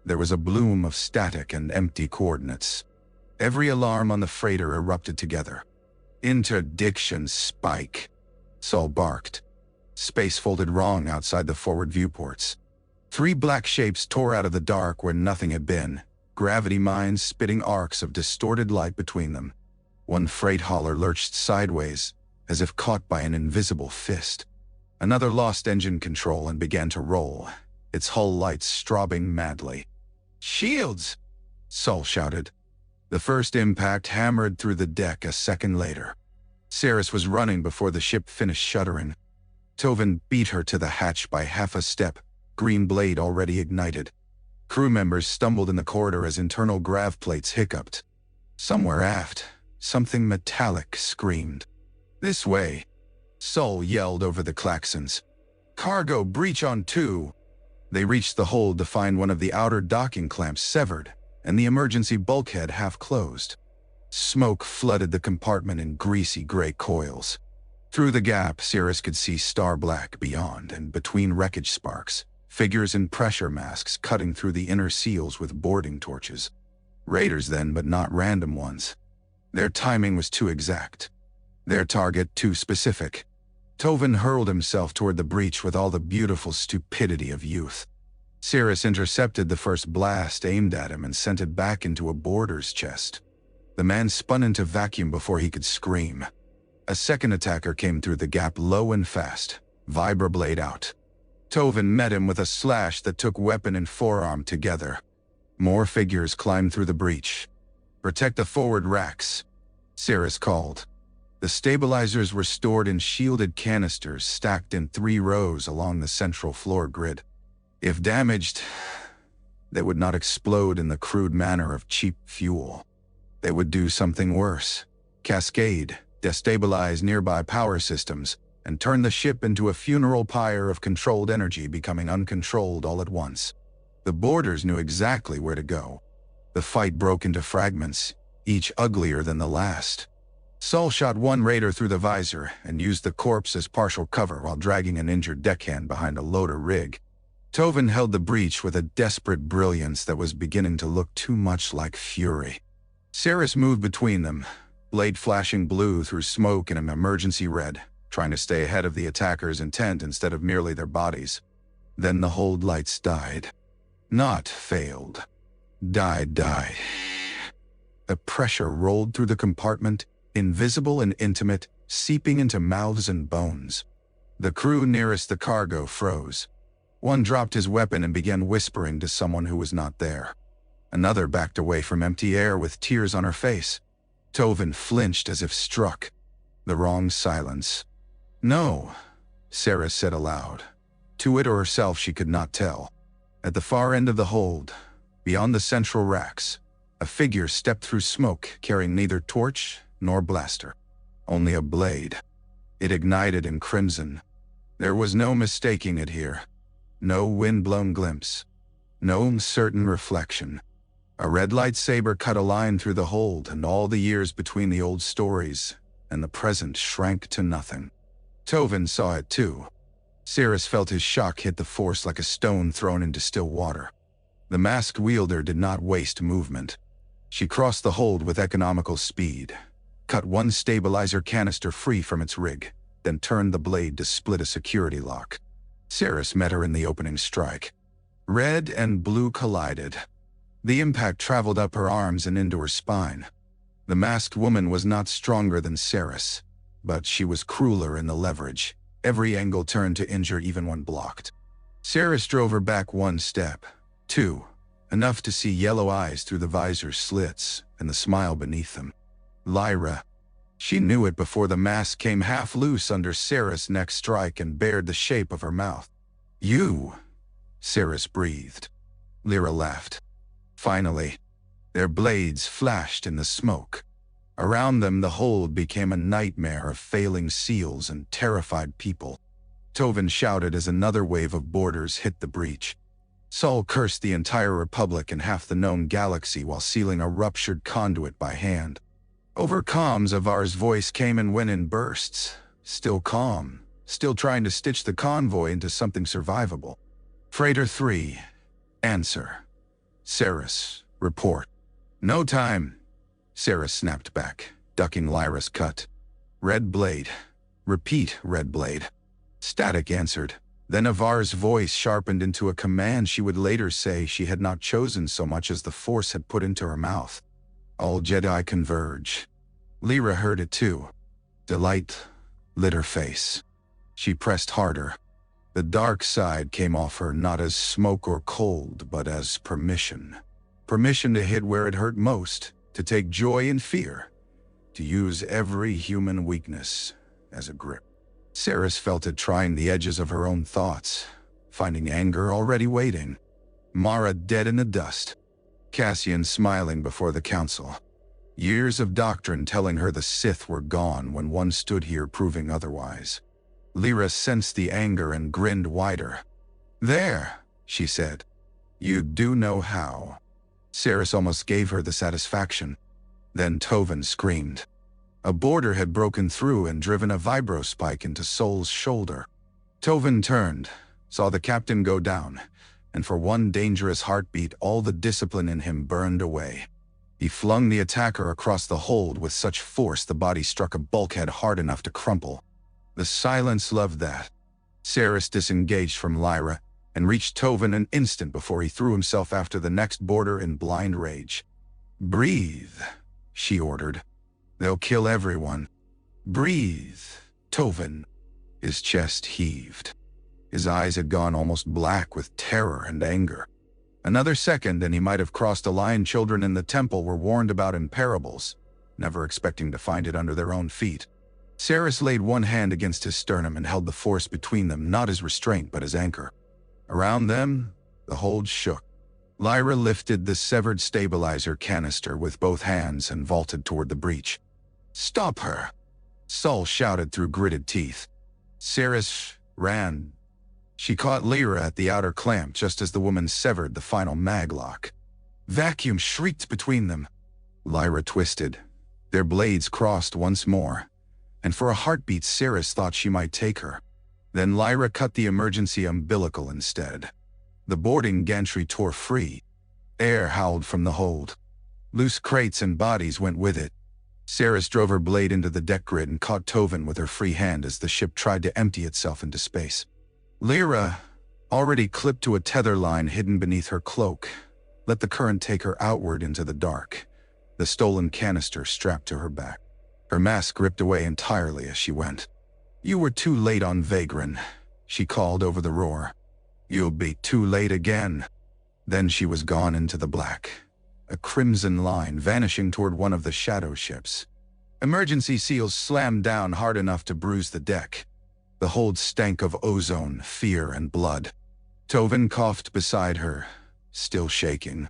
there was a bloom of static and empty coordinates. Every alarm on the freighter erupted together. Interdiction spike, Sol barked. Space folded wrong outside the forward viewports. 3 black shapes tore out of the dark where nothing had been, gravity mines spitting arcs of distorted light between them. 1 freight hauler lurched sideways, as if caught by an invisible fist. Another lost engine control and began to roll, its hull lights strobing madly. Shields! Sol shouted. The first impact hammered through the deck a second later. Cirrus was running before the ship finished shuddering. Tovin beat her to the hatch by half a step, green blade already ignited. Crew members stumbled in the corridor as internal grav plates hiccuped. Somewhere aft, something metallic screamed. This way, Sol yelled over the klaxons. Cargo breach on 2. They reached the hold to find one of the outer docking clamps severed and the emergency bulkhead half closed. Smoke flooded the compartment in greasy gray coils. Through the gap, Cirrus could see star black beyond, and between wreckage sparks, figures in pressure masks cutting through the inner seals with boarding torches. Raiders then, but not random ones. Their timing was too exact. Their target too specific. Tovin hurled himself toward the breach with all the beautiful stupidity of youth. Cirrus intercepted the first blast aimed at him and sent it back into a boarder's chest. The man spun into vacuum before he could scream. A second attacker came through the gap low and fast, vibroblade out. Tovin met him with a slash that took weapon and forearm together. More figures climbed through the breach. "Protect the forward racks," Saris called. The stabilizers were stored in shielded canisters stacked in 3 rows along the central floor grid. If damaged, they would not explode in the crude manner of cheap fuel. They would do something worse: cascade, destabilize nearby power systems, and turn the ship into a funeral pyre of controlled energy becoming uncontrolled all at once. The boarders knew exactly where to go. The fight broke into fragments, each uglier than the last. Saul shot one raider through the visor and used the corpse as partial cover while dragging an injured deckhand behind a loader rig. Tovin held the breach with a desperate brilliance that was beginning to look too much like fury. Saris moved between them, blade flashing blue through smoke and an emergency red, trying to stay ahead of the attacker's intent instead of merely their bodies. Then the hold lights died. Not failed. Died. The pressure rolled through the compartment, invisible and intimate, seeping into mouths and bones. The crew nearest the cargo froze. One dropped his weapon and began whispering to someone who was not there. Another backed away from empty air with tears on her face. Tovin flinched as if struck. The wrong silence. "No," Sarah said aloud. To it or herself she could not tell. At the far end of the hold, beyond the central racks, a figure stepped through smoke carrying neither torch nor blaster. Only a blade. It ignited in crimson. There was no mistaking it here. No wind-blown glimpse. No uncertain reflection. A red lightsaber cut a line through the hold, and all the years between the old stories and the present shrank to nothing. Tovin saw it too. Saris felt his shock hit the Force like a stone thrown into still water. The masked wielder did not waste movement. She crossed the hold with economical speed, cut one stabilizer canister free from its rig, then turned the blade to split a security lock. Saris met her in the opening strike. Red and blue collided. The impact traveled up her arms and into her spine. The masked woman was not stronger than Saris, but she was crueler in the leverage. Every angle turned to injure even when blocked. Saris drove her back one step, two, enough to see yellow eyes through the visor slits and the smile beneath them. Lyra. She knew it before the mask came half loose under Saris' next strike and bared the shape of her mouth. "You," Saris breathed. Lyra laughed. Finally, their blades flashed in the smoke. Around them the hold became a nightmare of failing seals and terrified people. Tovin shouted as another wave of boarders hit the breach. Saul cursed the entire Republic and half the known galaxy while sealing a ruptured conduit by hand. Over comms, Avar's voice came and went in bursts, still calm, still trying to stitch the convoy into something survivable. "Freighter 3, answer. Saris, report." "No time," Saris snapped back, ducking Lyra's cut. "Red blade. Repeat, red blade." Static answered. Then Avar's voice sharpened into a command she would later say she had not chosen so much as the Force had put into her mouth. "All Jedi converge." Lyra heard it too. Delight lit her face. She pressed harder. The dark side came off her not as smoke or cold, but as permission. Permission to hit where it hurt most, to take joy in fear, to use every human weakness as a grip. Saris felt it trying the edges of her own thoughts, finding anger already waiting. Mara dead in the dust. Cassian smiling before the council. Years of doctrine telling her the Sith were gone when one stood here proving otherwise. Lyra sensed the anger and grinned wider. "There," she said. "You do know how." Saris almost gave her the satisfaction. Then Tovin screamed. A boarder had broken through and driven a vibrospike into Sol's shoulder. Tovin turned, saw the captain go down, and for one dangerous heartbeat all the discipline in him burned away. He flung the attacker across the hold with such force the body struck a bulkhead hard enough to crumple. The silence loved that. Saris disengaged from Lyra and reached Tovin an instant before he threw himself after the next boarder in blind rage. "Breathe," she ordered. "They'll kill everyone. Breathe, Tovin. His chest heaved. His eyes had gone almost black with terror and anger. Another second and he might have crossed a line children in the temple were warned about in parables, never expecting to find it under their own feet. Saris laid one hand against his sternum and held the force between them, not as restraint but as anchor. Around them, the hold shook. Lyra lifted the severed stabilizer canister with both hands and vaulted toward the breach. "Stop her!" Sol shouted through gritted teeth. Saris ran. She caught Lyra at the outer clamp just as the woman severed the final maglock. Vacuum shrieked between them. Lyra twisted. Their blades crossed once more, and for a heartbeat Saris thought she might take her. Then Lyra cut the emergency umbilical instead. The boarding gantry tore free. Air howled from the hold. Loose crates and bodies went with it. Saris drove her blade into the deck grid and caught Tovin with her free hand as the ship tried to empty itself into space. Lyra, already clipped to a tether line hidden beneath her cloak, let the current take her outward into the dark, the stolen canister strapped to her back. Her mask ripped away entirely as she went. "You were too late on Vagran," she called over the roar. "You'll be too late again." Then she was gone into the black, a crimson line vanishing toward one of the shadow ships. Emergency seals slammed down hard enough to bruise the deck. The hold stank of ozone, fear, and blood. Tovin coughed beside her, still shaking.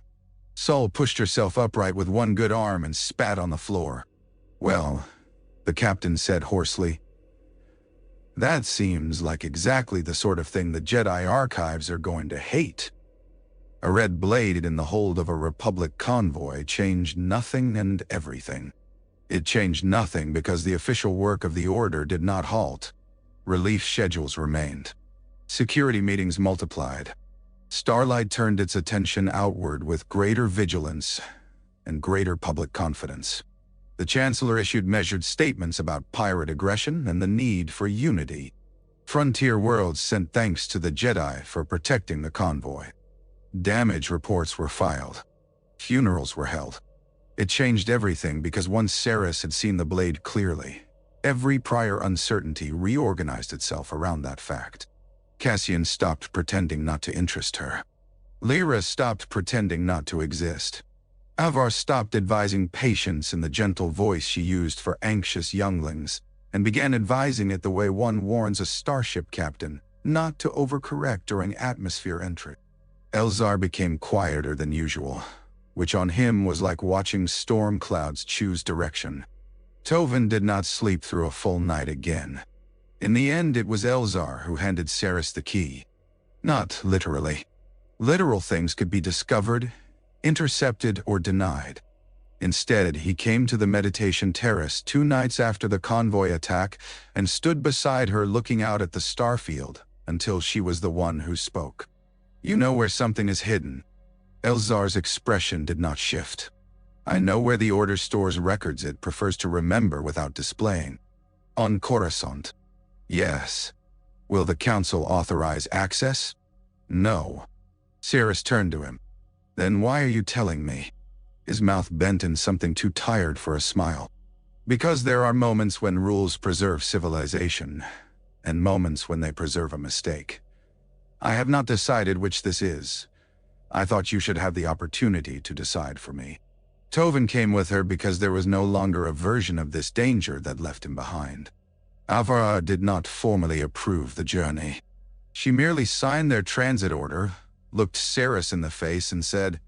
Sol pushed herself upright with one good arm and spat on the floor. "Well," the captain said hoarsely, "that seems like exactly the sort of thing the Jedi archives are going to hate." A red blade in the hold of a Republic convoy changed nothing and everything. It changed nothing because the official work of the Order did not halt. Relief schedules remained. Security meetings multiplied. Starlight turned its attention outward with greater vigilance and greater public confidence. The Chancellor issued measured statements about pirate aggression and the need for unity. Frontier worlds sent thanks to the Jedi for protecting the convoy. Damage reports were filed. Funerals were held. It changed everything because once Saris had seen the blade clearly, every prior uncertainty reorganized itself around that fact. Cassian stopped pretending not to interest her. Lyra stopped pretending not to exist. Avar stopped advising patience in the gentle voice she used for anxious younglings, and began advising it the way one warns a starship captain not to overcorrect during atmosphere entry. Elzar became quieter than usual, which on him was like watching storm clouds choose direction. Tovin did not sleep through a full night again. In the end, it was Elzar who handed Saris the key. Not literally. Literal things could be discovered, intercepted, or denied. Instead, he came to the meditation terrace 2 nights after the convoy attack and stood beside her looking out at the starfield until she was the one who spoke. "You know where something is hidden." Elzar's expression did not shift. "I know where the Order stores records it prefers to remember without displaying." "On Corasont." "Yes." "Will the Council authorize access?" "No." Saris turned to him. "Then why are you telling me?" His mouth bent in something too tired for a smile. "Because there are moments when rules preserve civilization, and moments when they preserve a mistake. I have not decided which this is. I thought you should have the opportunity to decide for me." Tovin came with her because there was no longer a version of this danger that left him behind. Avar did not formally approve the journey. She merely signed their transit order, looked Saris in the face and said,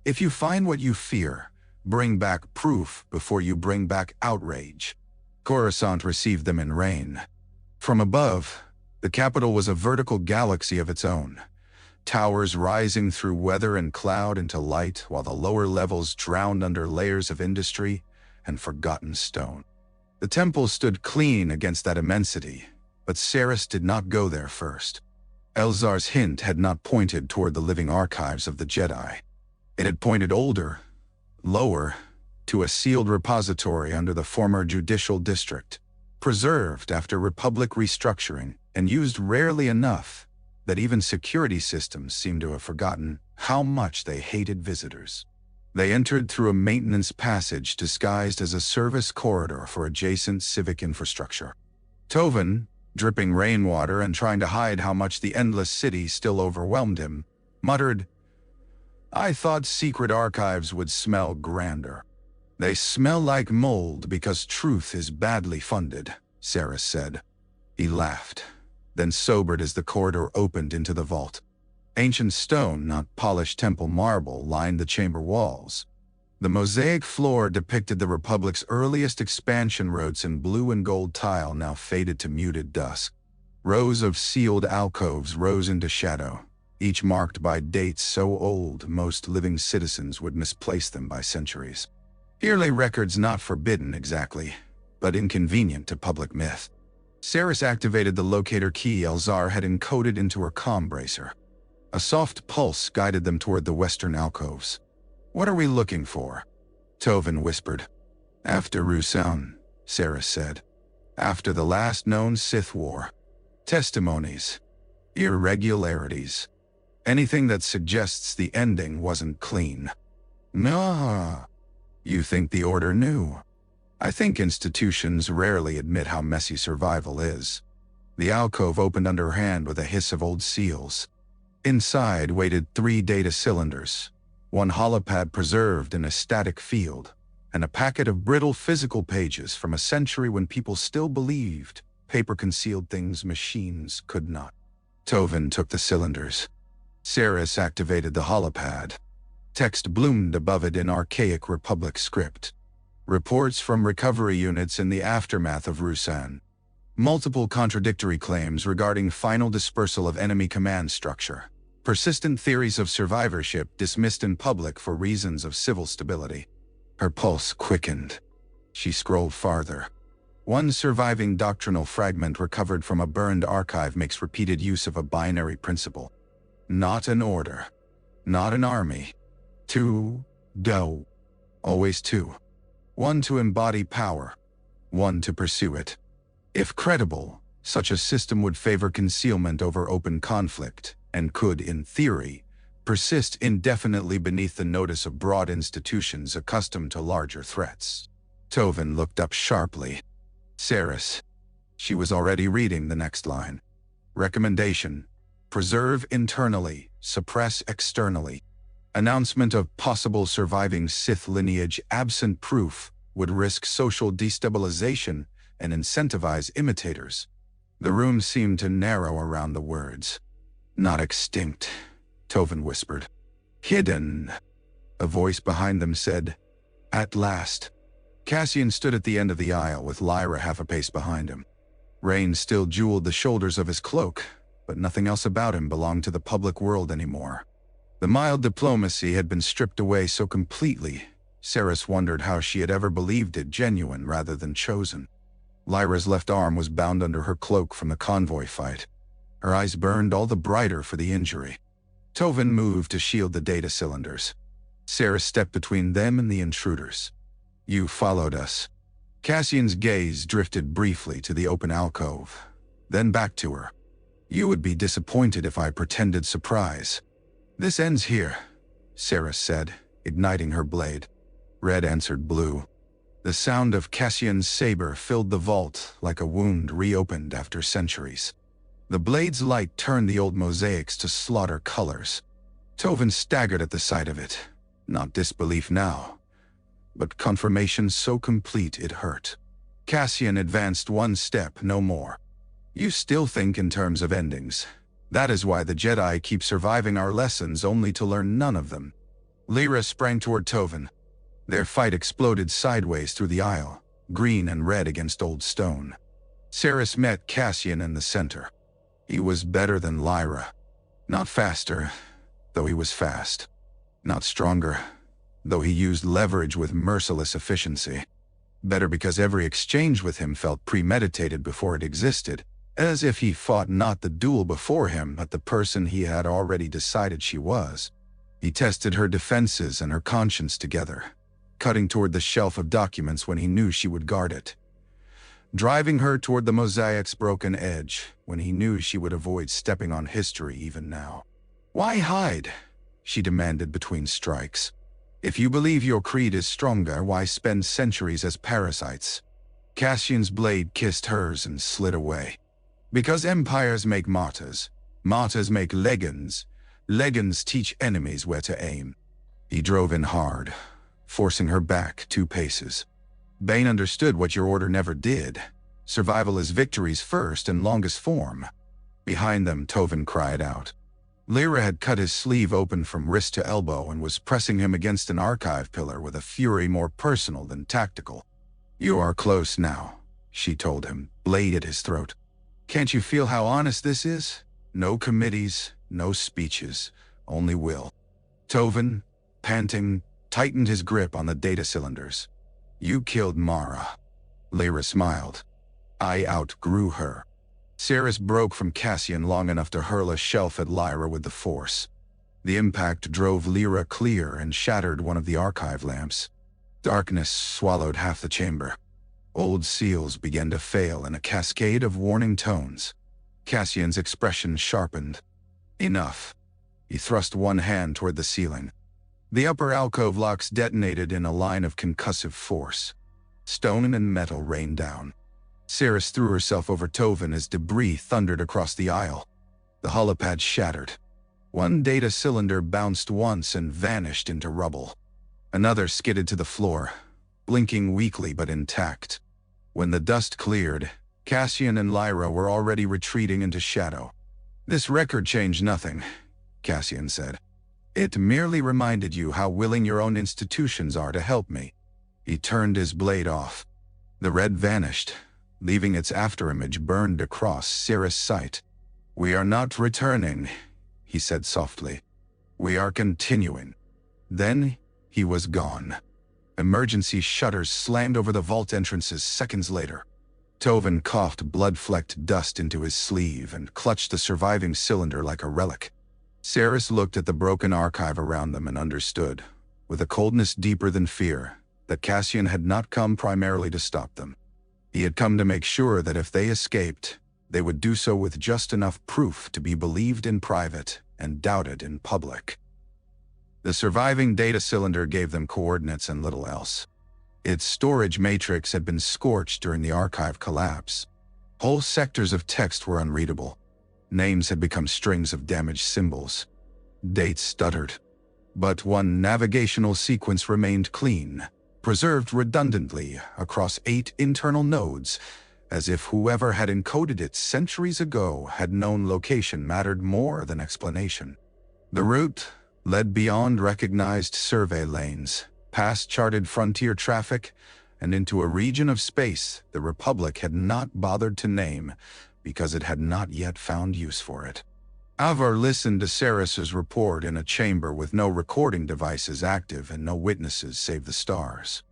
"If you find what you fear, bring back proof before you bring back outrage." Corasont received them in rain. From above, the capital was a vertical galaxy of its own. Towers rising through weather and cloud into light while the lower levels drowned under layers of industry and forgotten stone. The temple stood clean against that immensity, but Saris did not go there first. Elzar's hint had not pointed toward the living archives of the Jedi. It had pointed older, lower, to a sealed repository under the former judicial district, preserved after Republic restructuring and used rarely enough that even security systems seemed to have forgotten how much they hated visitors. They entered through a maintenance passage disguised as a service corridor for adjacent civic infrastructure. Tovin, dripping rainwater and trying to hide how much the endless city still overwhelmed him, muttered, "I thought secret archives would smell grander." "They smell like mold because truth is badly funded," Sarah said. He laughed, then sobered as the corridor opened into the vault. Ancient stone, not polished temple marble, lined the chamber walls. The mosaic floor depicted the Republic's earliest expansion roads in blue and gold tile, now faded to muted dusk. Rows of sealed alcoves rose into shadow, each marked by dates so old most living citizens would misplace them by centuries. Here lay records not forbidden exactly, but inconvenient to public myth. Saris activated the locator key Elzar had encoded into her comm bracer. A soft pulse guided them toward the western alcoves. "What are we looking for?" Tovin whispered. "After Rusan," Saris said. "After the last known Sith war. Testimonies. Irregularities. Anything that suggests the ending wasn't clean." "Nah. You think the Order knew?" "I think institutions rarely admit how messy survival is." The alcove opened under her hand with a hiss of old seals. Inside waited 3 data cylinders, one holopad preserved in a static field, and a packet of brittle physical pages from a century when people still believed paper concealed things machines could not. Tovin took the cylinders. Saris activated the holopad. Text bloomed above it in archaic Republic script. Reports from recovery units in the aftermath of Rusan. Multiple contradictory claims regarding final dispersal of enemy command structure. Persistent theories of survivorship dismissed in public for reasons of civil stability. Her pulse quickened. She scrolled farther. One surviving doctrinal fragment recovered from a burned archive makes repeated use of a binary principle. Not an order. Not an army. 2, go. Always 2. 1 to embody power. 1 to pursue it. If credible, such a system would favor concealment over open conflict, and could, in theory, persist indefinitely beneath the notice of broad institutions accustomed to larger threats. Tovin looked up sharply. Saris. She was already reading the next line. Recommendation. Preserve internally, suppress externally. Announcement of possible surviving Sith lineage absent proof would risk social destabilization and incentivize imitators. The room seemed to narrow around the words. Not extinct, Tovin whispered. Hidden. A voice behind them said, At last. Cassian stood at the end of the aisle with Lyra half a pace behind him. Rain still jeweled the shoulders of his cloak, but nothing else about him belonged to the public world anymore. The mild diplomacy had been stripped away so completely, Saris wondered how she had ever believed it genuine rather than chosen. Lyra's left arm was bound under her cloak from the convoy fight. Her eyes burned all the brighter for the injury. Tovin moved to shield the data cylinders. Saris stepped between them and the intruders. You followed us. Cassian's gaze drifted briefly to the open alcove, then back to her. You would be disappointed if I pretended surprise. This ends here, Saris said, igniting her blade. Red answered blue. The sound of Cassian's saber filled the vault like a wound reopened after centuries. The blade's light turned the old mosaics to slaughter colors. Tovin staggered at the sight of it, not disbelief now, but confirmation so complete it hurt. Cassian advanced one step, no more. You still think in terms of endings. That is why the Jedi keep surviving our lessons only to learn none of them. Lyra sprang toward Tovin. Their fight exploded sideways through the aisle, green and red against old stone. Saris met Cassian in the center. He was better than Lyra. Not faster, though he was fast. Not stronger, though he used leverage with merciless efficiency. Better because every exchange with him felt premeditated before it existed, as if he fought not the duel before him, but the person he had already decided she was. He tested her defenses and her conscience together, cutting toward the shelf of documents when he knew she would guard it, driving her toward the mosaic's broken edge when he knew she would avoid stepping on history even now. Why hide? She demanded between strikes. If you believe your creed is stronger, why spend centuries as parasites? Cassian's blade kissed hers and slid away. Because empires make martyrs. Martyrs make legends. Legends teach enemies where to aim. He drove in hard, forcing her back 2 paces. Bane understood what your order never did. Survival is victory's first and longest form. Behind them, Tovin cried out. Lyra had cut his sleeve open from wrist to elbow and was pressing him against an archive pillar with a fury more personal than tactical. You are close now, she told him, blade at his throat. Can't you feel how honest this is? No committees, no speeches, only will. Tovin, panting, tightened his grip on the data cylinders. You killed Mara. Lyra smiled. I outgrew her. Saris broke from Cassian long enough to hurl a shelf at Lyra with the force. The impact drove Lyra clear and shattered one of the archive lamps. Darkness swallowed half the chamber. Old seals began to fail in a cascade of warning tones. Cassian's expression sharpened. Enough. He thrust one hand toward the ceiling. The upper alcove locks detonated in a line of concussive force. Stone and metal rained down. Saris threw herself over Tovin as debris thundered across the aisle. The holopad shattered. One data cylinder bounced once and vanished into rubble. Another skidded to the floor, blinking weakly but intact. When the dust cleared, Cassian and Lyra were already retreating into shadow. This record changed nothing, Cassian said. It merely reminded you how willing your own institutions are to help me. He turned his blade off. The red vanished, leaving its afterimage burned across Saris' sight. We are not returning, he said softly. We are continuing. Then he was gone. Emergency shutters slammed over the vault entrances seconds later. Tovin coughed blood-flecked dust into his sleeve and clutched the surviving cylinder like a relic. Saris looked at the broken archive around them and understood, with a coldness deeper than fear, that Cassian had not come primarily to stop them. He had come to make sure that if they escaped, they would do so with just enough proof to be believed in private and doubted in public. The surviving data cylinder gave them coordinates and little else. Its storage matrix had been scorched during the archive collapse. Whole sectors of text were unreadable. Names had become strings of damaged symbols. Dates stuttered. But one navigational sequence remained clean, preserved redundantly across 8 internal nodes, as if whoever had encoded it centuries ago had known location mattered more than explanation. The route led beyond recognized survey lanes, past charted frontier traffic, and into a region of space the Republic had not bothered to name because it had not yet found use for it. Avar listened to Saris's report in a chamber with no recording devices active and no witnesses save the stars.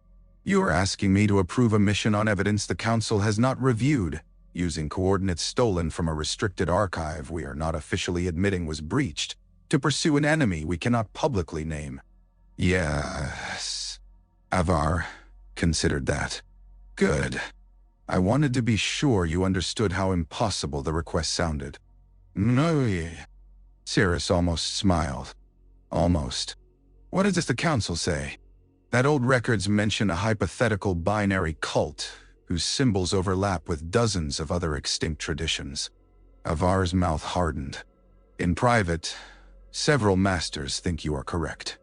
You are asking me to approve a mission on evidence the Council has not reviewed, using coordinates stolen from a restricted archive we are not officially admitting was breached, to pursue an enemy we cannot publicly name. Yes. Avar considered that. Good. I wanted to be sure you understood how impossible the request sounded. No. Saris almost smiled. Almost. What does the Council say? That old records mention a hypothetical binary cult whose symbols overlap with dozens of other extinct traditions. Avar's mouth hardened. In private, several masters think you are correct.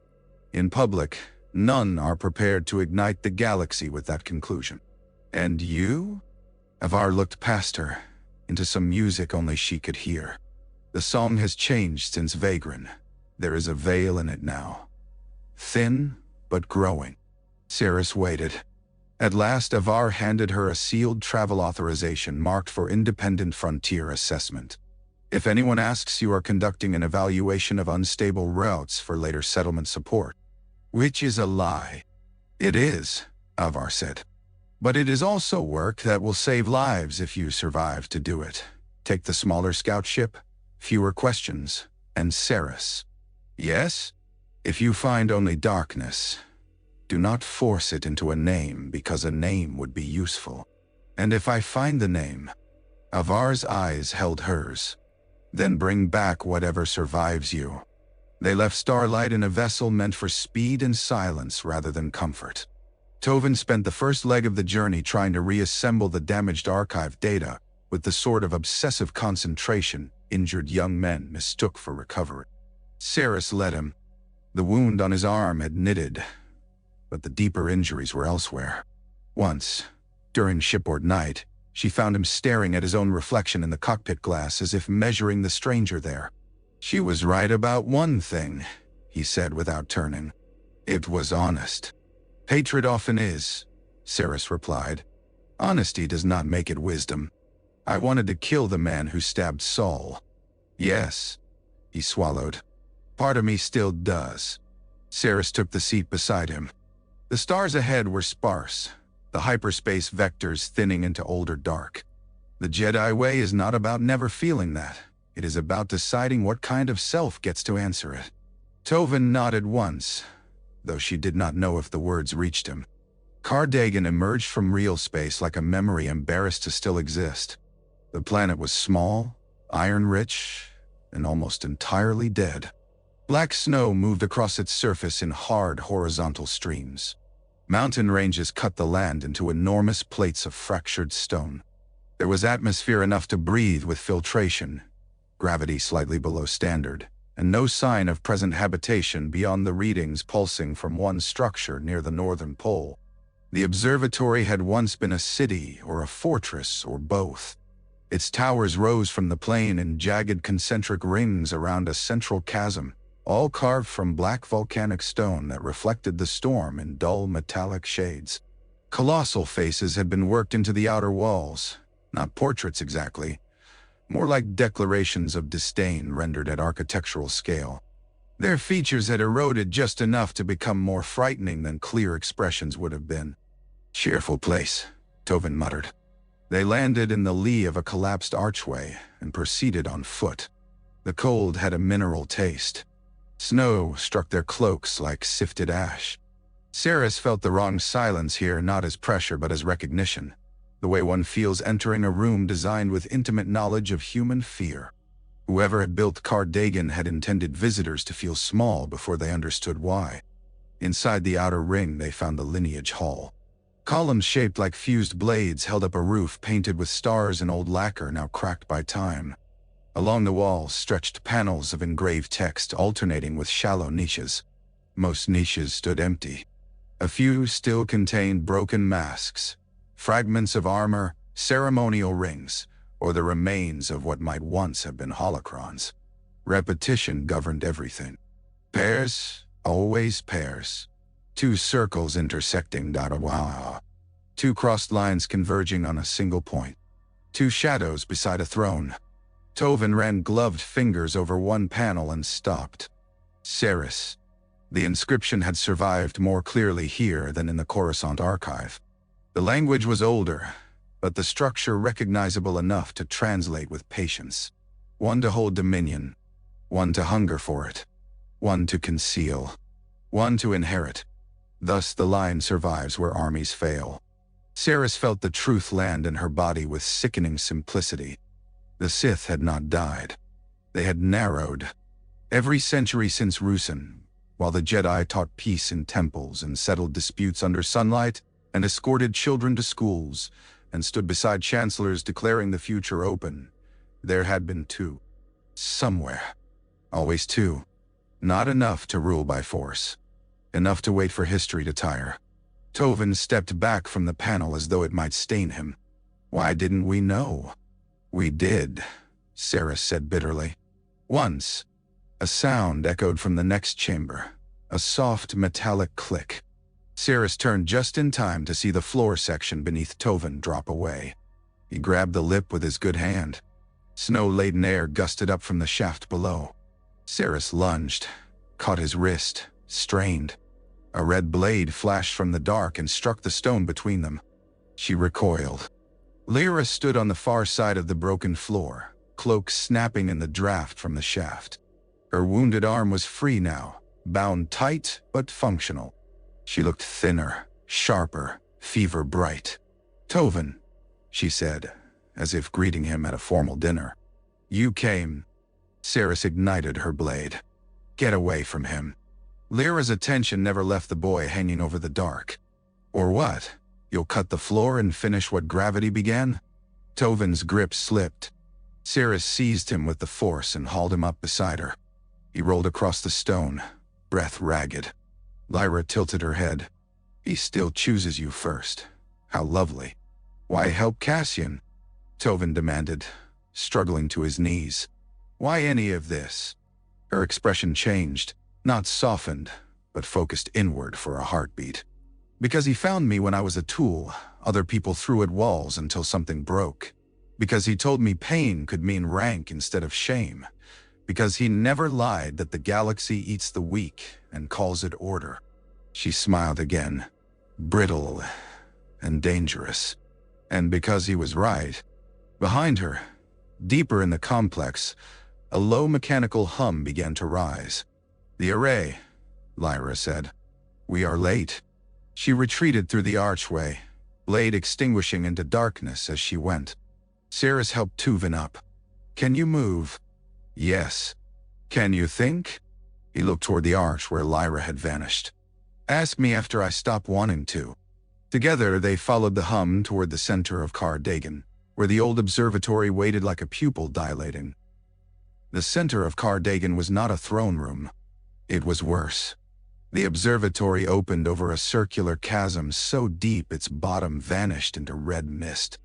In public, none are prepared to ignite the galaxy with that conclusion. And you? Avar looked past her, into some music only she could hear. The song has changed since Vagran. There is a veil in it now. Thin, but growing. Saris waited. At last, Avar handed her a sealed travel authorization marked for independent frontier assessment. If anyone asks, you are conducting an evaluation of unstable routes for later settlement support. Which is a lie. It is, Avar said. But it is also work that will save lives if you survive to do it. Take the smaller scout ship, fewer questions, and Saris. Yes? If you find only darkness, do not force it into a name because a name would be useful. And if I find the name, Avar's eyes held hers, then bring back whatever survives you. They left Starlight in a vessel meant for speed and silence rather than comfort. Toven spent the first leg of the journey trying to reassemble the damaged archive data with the sort of obsessive concentration injured young men mistook for recovery. Saris led him. The wound on his arm had knitted, but the deeper injuries were elsewhere. Once, during shipboard night, she found him staring at his own reflection in the cockpit glass as if measuring the stranger there. She was right about one thing, he said without turning. It was honest. Hatred often is, Saris replied. Honesty does not make it wisdom. I wanted to kill the man who stabbed Saul. Yes, he swallowed. Part of me still does. Saris took the seat beside him. The stars ahead were sparse, the hyperspace vectors thinning into older dark. The Jedi way is not about never feeling that. It is about deciding what kind of self gets to answer it. Toven nodded once, though she did not know if the words reached him. Khar Dagan emerged from real space like a memory embarrassed to still exist. The planet was small, iron-rich, and almost entirely dead. Black snow moved across its surface in hard horizontal streams. Mountain ranges cut the land into enormous plates of fractured stone. There was atmosphere enough to breathe with filtration, gravity slightly below standard, and no sign of present habitation beyond the readings pulsing from one structure near the northern pole. The observatory had once been a city or a fortress or both. Its towers rose from the plain in jagged concentric rings around a central chasm, all carved from black volcanic stone that reflected the storm in dull metallic shades. Colossal faces had been worked into the outer walls, not portraits exactly, more like declarations of disdain rendered at architectural scale. Their features had eroded just enough to become more frightening than clear expressions would have been. Cheerful place, Toven muttered. They landed in the lee of a collapsed archway and proceeded on foot. The cold had a mineral taste. Snow struck their cloaks like sifted ash. Saris felt the wrong silence here, not as pressure but as recognition, the way one feels entering a room designed with intimate knowledge of human fear. Whoever had built Khar Dagan had intended visitors to feel small before they understood why. Inside the outer ring they found the lineage hall. Columns shaped like fused blades held up a roof painted with stars and old lacquer now cracked by time. Along the walls stretched panels of engraved text alternating with shallow niches. Most niches stood empty. A few still contained broken masks, fragments of armor, ceremonial rings, or the remains of what might once have been holocrons. Repetition governed everything. Pairs, always pairs. Two circles intersecting, two crossed lines converging on a single point. Two shadows beside a throne. Toven ran gloved fingers over one panel and stopped. Saris. The inscription had survived more clearly here than in the Corasont archive. The language was older, but the structure recognizable enough to translate with patience. One to hold dominion, one to hunger for it, one to conceal, one to inherit. Thus the line survives where armies fail. Saris felt the truth land in her body with sickening simplicity. The Sith had not died. They had narrowed. Every century since Rusin, while the Jedi taught peace in temples and settled disputes under sunlight and escorted children to schools and stood beside chancellors declaring the future open, there had been two. Somewhere. Always two. Not enough to rule by force. Enough to wait for history to tire. Toven stepped back from the panel as though it might stain him. Why didn't we know? We did, Saris said bitterly. Once. A sound echoed from the next chamber. A soft metallic click. Saris turned just in time to see the floor section beneath Toven drop away. He grabbed the lip with his good hand. Snow-laden air gusted up from the shaft below. Saris lunged, caught his wrist, strained. A red blade flashed from the dark and struck the stone between them. She recoiled. Lyra stood on the far side of the broken floor, cloak snapping in the draft from the shaft. Her wounded arm was free now, bound tight but functional. She looked thinner, sharper, fever-bright. "Toven," she said, as if greeting him at a formal dinner. "You came." Saris ignited her blade. Get away from him. Lyra's attention never left the boy hanging over the dark. Or what? You'll cut the floor and finish what gravity began? Tovin's grip slipped. Cirrus seized him with the force and hauled him up beside her. He rolled across the stone, breath ragged. Lyra tilted her head. He still chooses you first. How lovely. Why help Cassian? Tovin demanded, struggling to his knees. Why any of this? Her expression changed, not softened, but focused inward for a heartbeat. Because he found me when I was a tool, other people threw at walls until something broke. Because he told me pain could mean rank instead of shame. Because he never lied that the galaxy eats the weak and calls it order. She smiled again, brittle and dangerous. And because he was right. Behind her, deeper in the complex, a low mechanical hum began to rise. The array, Lyra said. We are late. She retreated through the archway, blade extinguishing into darkness as she went. Cirrus helped Tuvin up. Can you move? Yes. Can you think? He looked toward the arch where Lyra had vanished. Ask me after I stop wanting to. Together they followed the hum toward the center of Khar Dagan, where the old observatory waited like a pupil dilating. The center of Khar Dagan was not a throne room. It was worse. The observatory opened over a circular chasm so deep its bottom vanished into red mist.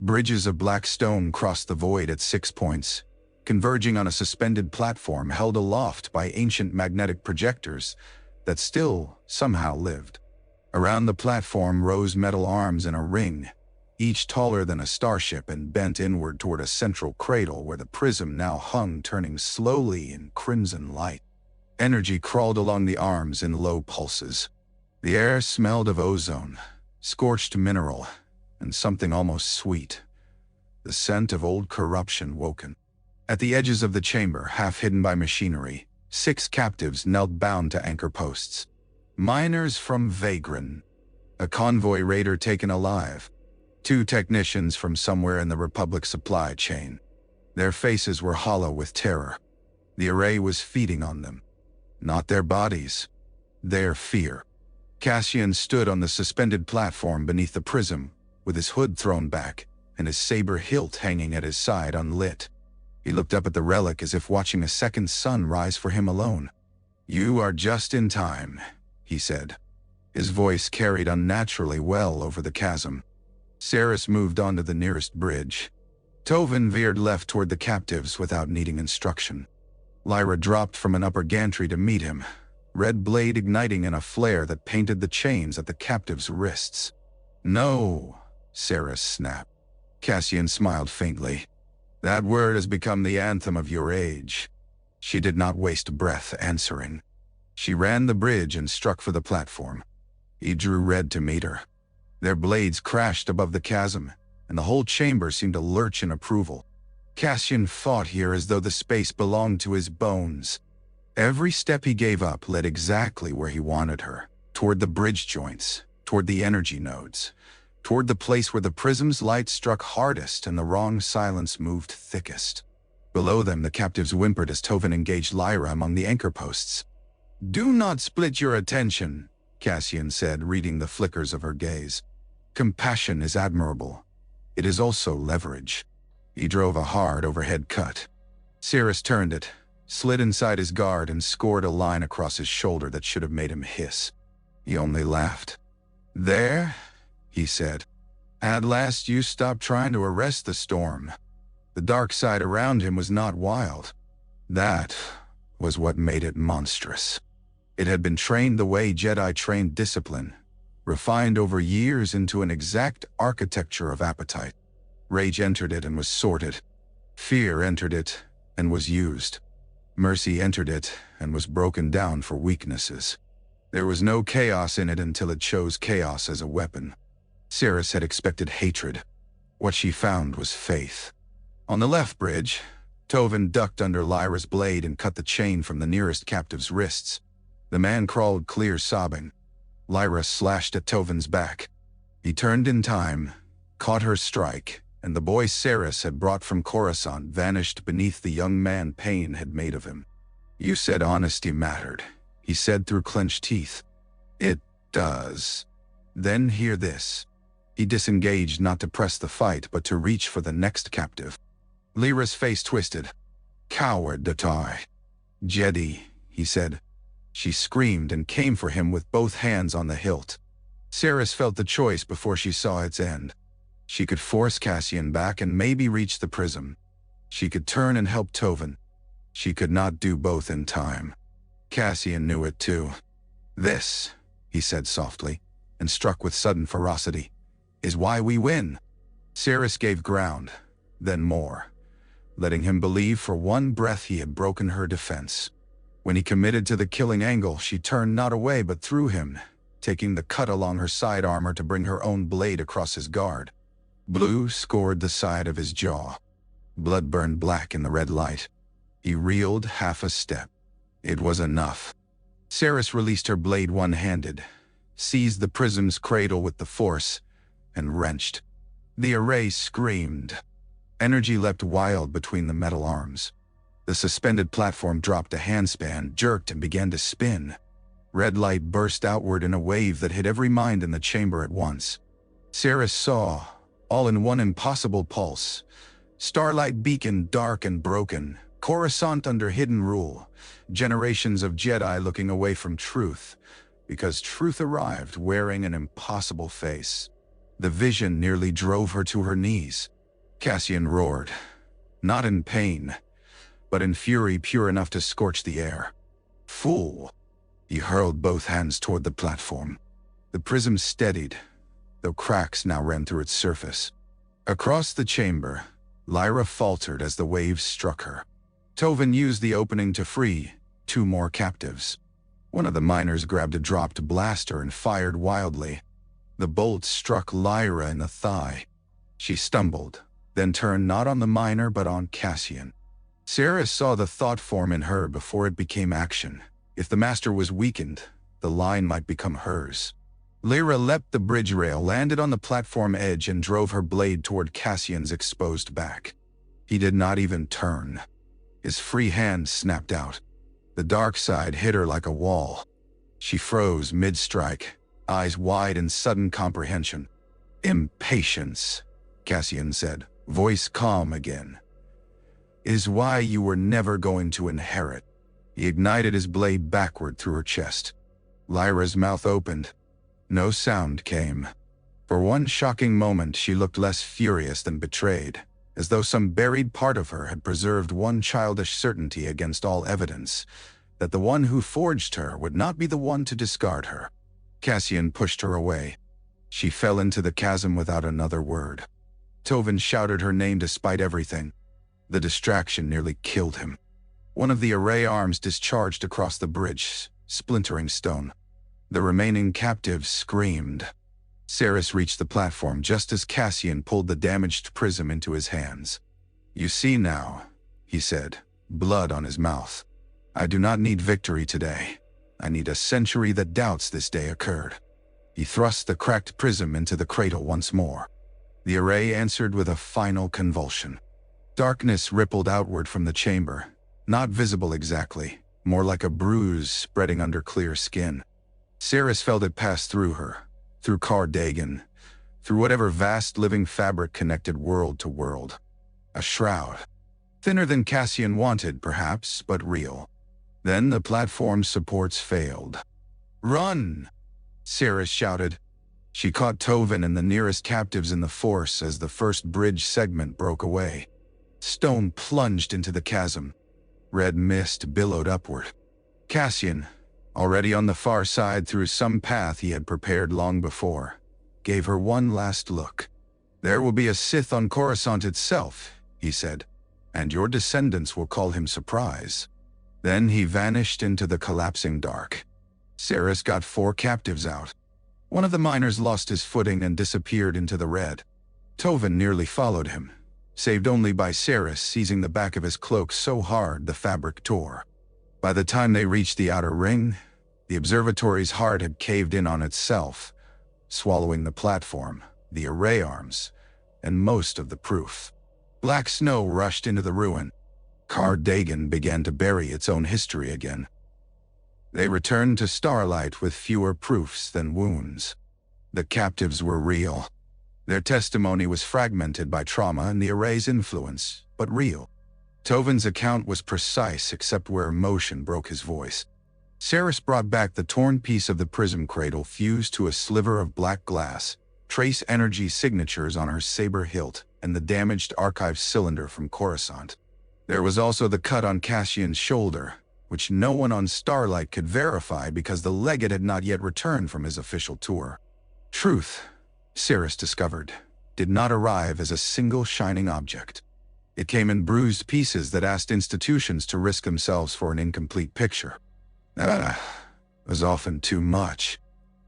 Bridges of black stone crossed the void at 6 points, converging on a suspended platform held aloft by ancient magnetic projectors that still somehow lived. Around the platform rose metal arms in a ring, each taller than a starship and bent inward toward a central cradle where the prism now hung, turning slowly in crimson light. Energy crawled along the arms in low pulses. The air smelled of ozone, scorched mineral, and something almost sweet. The scent of old corruption woken. At the edges of the chamber, half hidden by machinery, 6 captives knelt bound to anchor posts. Miners from Vagran, a convoy raider taken alive, 2 technicians from somewhere in the Republic supply chain. Their faces were hollow with terror. The array was feeding on them. Not their bodies, their fear. Cassian stood on the suspended platform beneath the prism, with his hood thrown back and his saber hilt hanging at his side unlit. He looked up at the relic as if watching a second sun rise for him alone. You are just in time, he said. His voice carried unnaturally well over the chasm. Cirrus moved onto the nearest bridge. Tovin veered left toward the captives without needing instruction. Lyra dropped from an upper gantry to meet him, red blade igniting in a flare that painted the chains at the captives' wrists. No, Cirrus snapped. Cassian smiled faintly. That word has become the anthem of your age. She did not waste breath answering. She ran the bridge and struck for the platform. He drew red to meet her. Their blades crashed above the chasm, and the whole chamber seemed to lurch in approval. Cassian fought here as though the space belonged to his bones. Every step he gave up led exactly where he wanted her, toward the bridge joints, toward the energy nodes, toward the place where the prism's light struck hardest and the wrong silence moved thickest. Below them, the captives whimpered as Tovin engaged Lyra among the anchor posts. Do not split your attention, Cassian said, reading the flickers of her gaze. Compassion is admirable. It is also leverage. He drove a hard overhead cut. Cirrus turned it, slid inside his guard, and scored a line across his shoulder that should have made him hiss. He only laughed. There, he said. At last you stopped trying to arrest the storm. The dark side around him was not wild. That was what made it monstrous. It had been trained the way Jedi trained discipline, refined over years into an exact architecture of appetite. Rage entered it and was sorted. Fear entered it and was used. Mercy entered it and was broken down for weaknesses. There was no chaos in it until it chose chaos as a weapon. Cirrus had expected hatred. What she found was faith. On the left bridge, Tovin ducked under Lyra's blade and cut the chain from the nearest captive's wrists. The man crawled clear, sobbing. Lyra slashed at Tovin's back. He turned in time, caught her strike, and the boy Cirrus had brought from Corasont vanished beneath the young man pain had made of him. You said honesty mattered, he said through clenched teeth. It does. Then hear this. He disengaged not to press the fight but to reach for the next captive. Lyra's face twisted. Coward Datai. Jedi, he said. She screamed and came for him with both hands on the hilt. Saris felt the choice before she saw its end. She could force Cassian back and maybe reach the prism. She could turn and help Tovin. She could not do both in time. Cassian knew it too. This, he said softly, and struck with sudden ferocity, is why we win. Saris gave ground, then more, letting him believe for one breath he had broken her defense. When he committed to the killing angle, she turned not away but through him, taking the cut along her side armor to bring her own blade across his guard. Blue scored the side of his jaw. Blood burned black in the red light. He reeled half a step. It was enough. Saris released her blade one-handed, seized the prism's cradle with the force, and wrenched. The array screamed. Energy leapt wild between the metal arms. The suspended platform dropped a handspan, jerked, and began to spin. Red light burst outward in a wave that hit every mind in the chamber at once. Saris saw, all in one impossible pulse, Starlight beacon dark and broken, Corasont under hidden rule, generations of Jedi looking away from truth, because truth arrived wearing an impossible face. The vision nearly drove her to her knees. Cassian roared, not in pain, but in fury pure enough to scorch the air. Fool! He hurled both hands toward the platform. The prism steadied, though cracks now ran through its surface. Across the chamber, Lyra faltered as the waves struck her. Tovin used the opening to free 2 more captives. One of the miners grabbed a dropped blaster and fired wildly. The bolt struck Lyra in the thigh. She stumbled, then turned not on the miner but on Cassian. Saris saw the thought form in her before it became action. If the master was weakened, the line might become hers. Lyra leapt the bridge rail, landed on the platform edge, and drove her blade toward Cassian's exposed back. He did not even turn. His free hand snapped out. The dark side hit her like a wall. She froze mid-strike, eyes wide in sudden comprehension. Impatience, Cassian said, voice calm again, is why you were never going to inherit. He ignited his blade backward through her chest. Lyra's mouth opened. No sound came. For one shocking moment she looked less furious than betrayed, as though some buried part of her had preserved one childish certainty against all evidence, that the one who forged her would not be the one to discard her. Cassian pushed her away. She fell into the chasm without another word. Tovin shouted her name despite everything. The distraction nearly killed him. One of the array arms discharged across the bridge, splintering stone. The remaining captives screamed. Saris reached the platform just as Cassian pulled the damaged prism into his hands. You see now, he said, blood on his mouth. I do not need victory today. I need a century that doubts this day occurred. He thrust the cracked prism into the cradle once more. The array answered with a final convulsion. Darkness rippled outward from the chamber, not visible exactly, more like a bruise spreading under clear skin. Saris felt it pass through her, through Khar Dagan, through whatever vast living fabric connected world to world. A shroud. Thinner than Cassian wanted, perhaps, but real. Then the platform's supports failed. Run! Saris shouted. She caught Tovin and the nearest captives in the force as the first bridge segment broke away. Stone plunged into the chasm. Red mist billowed upward. Cassian, already on the far side through some path he had prepared long before, gave her one last look. There will be a Sith on Corasont itself, he said, and your descendants will call him Surprise. Then he vanished into the collapsing dark. Saris got 4 captives out. One of the miners lost his footing and disappeared into the red. Tovin nearly followed him, saved only by Saris seizing the back of his cloak so hard the fabric tore. By the time they reached the outer ring, the observatory's heart had caved in on itself, swallowing the platform, the array arms, and most of the proof. Black snow rushed into the ruin. Dagan began to bury its own history again. They returned to Starlight with fewer proofs than wounds. The captives were real. Their testimony was fragmented by trauma and the array's influence, but real. Tovin's account was precise except where emotion broke his voice. Saris brought back the torn piece of the prism cradle fused to a sliver of black glass, trace energy signatures on her saber hilt, and the damaged archive cylinder from Corasont. There was also the cut on Cassian's shoulder, which no one on Starlight could verify because the legate had not yet returned from his official tour. Truth, Saris discovered, did not arrive as a single shining object. It came in bruised pieces that asked institutions to risk themselves for an incomplete picture. That was often too much.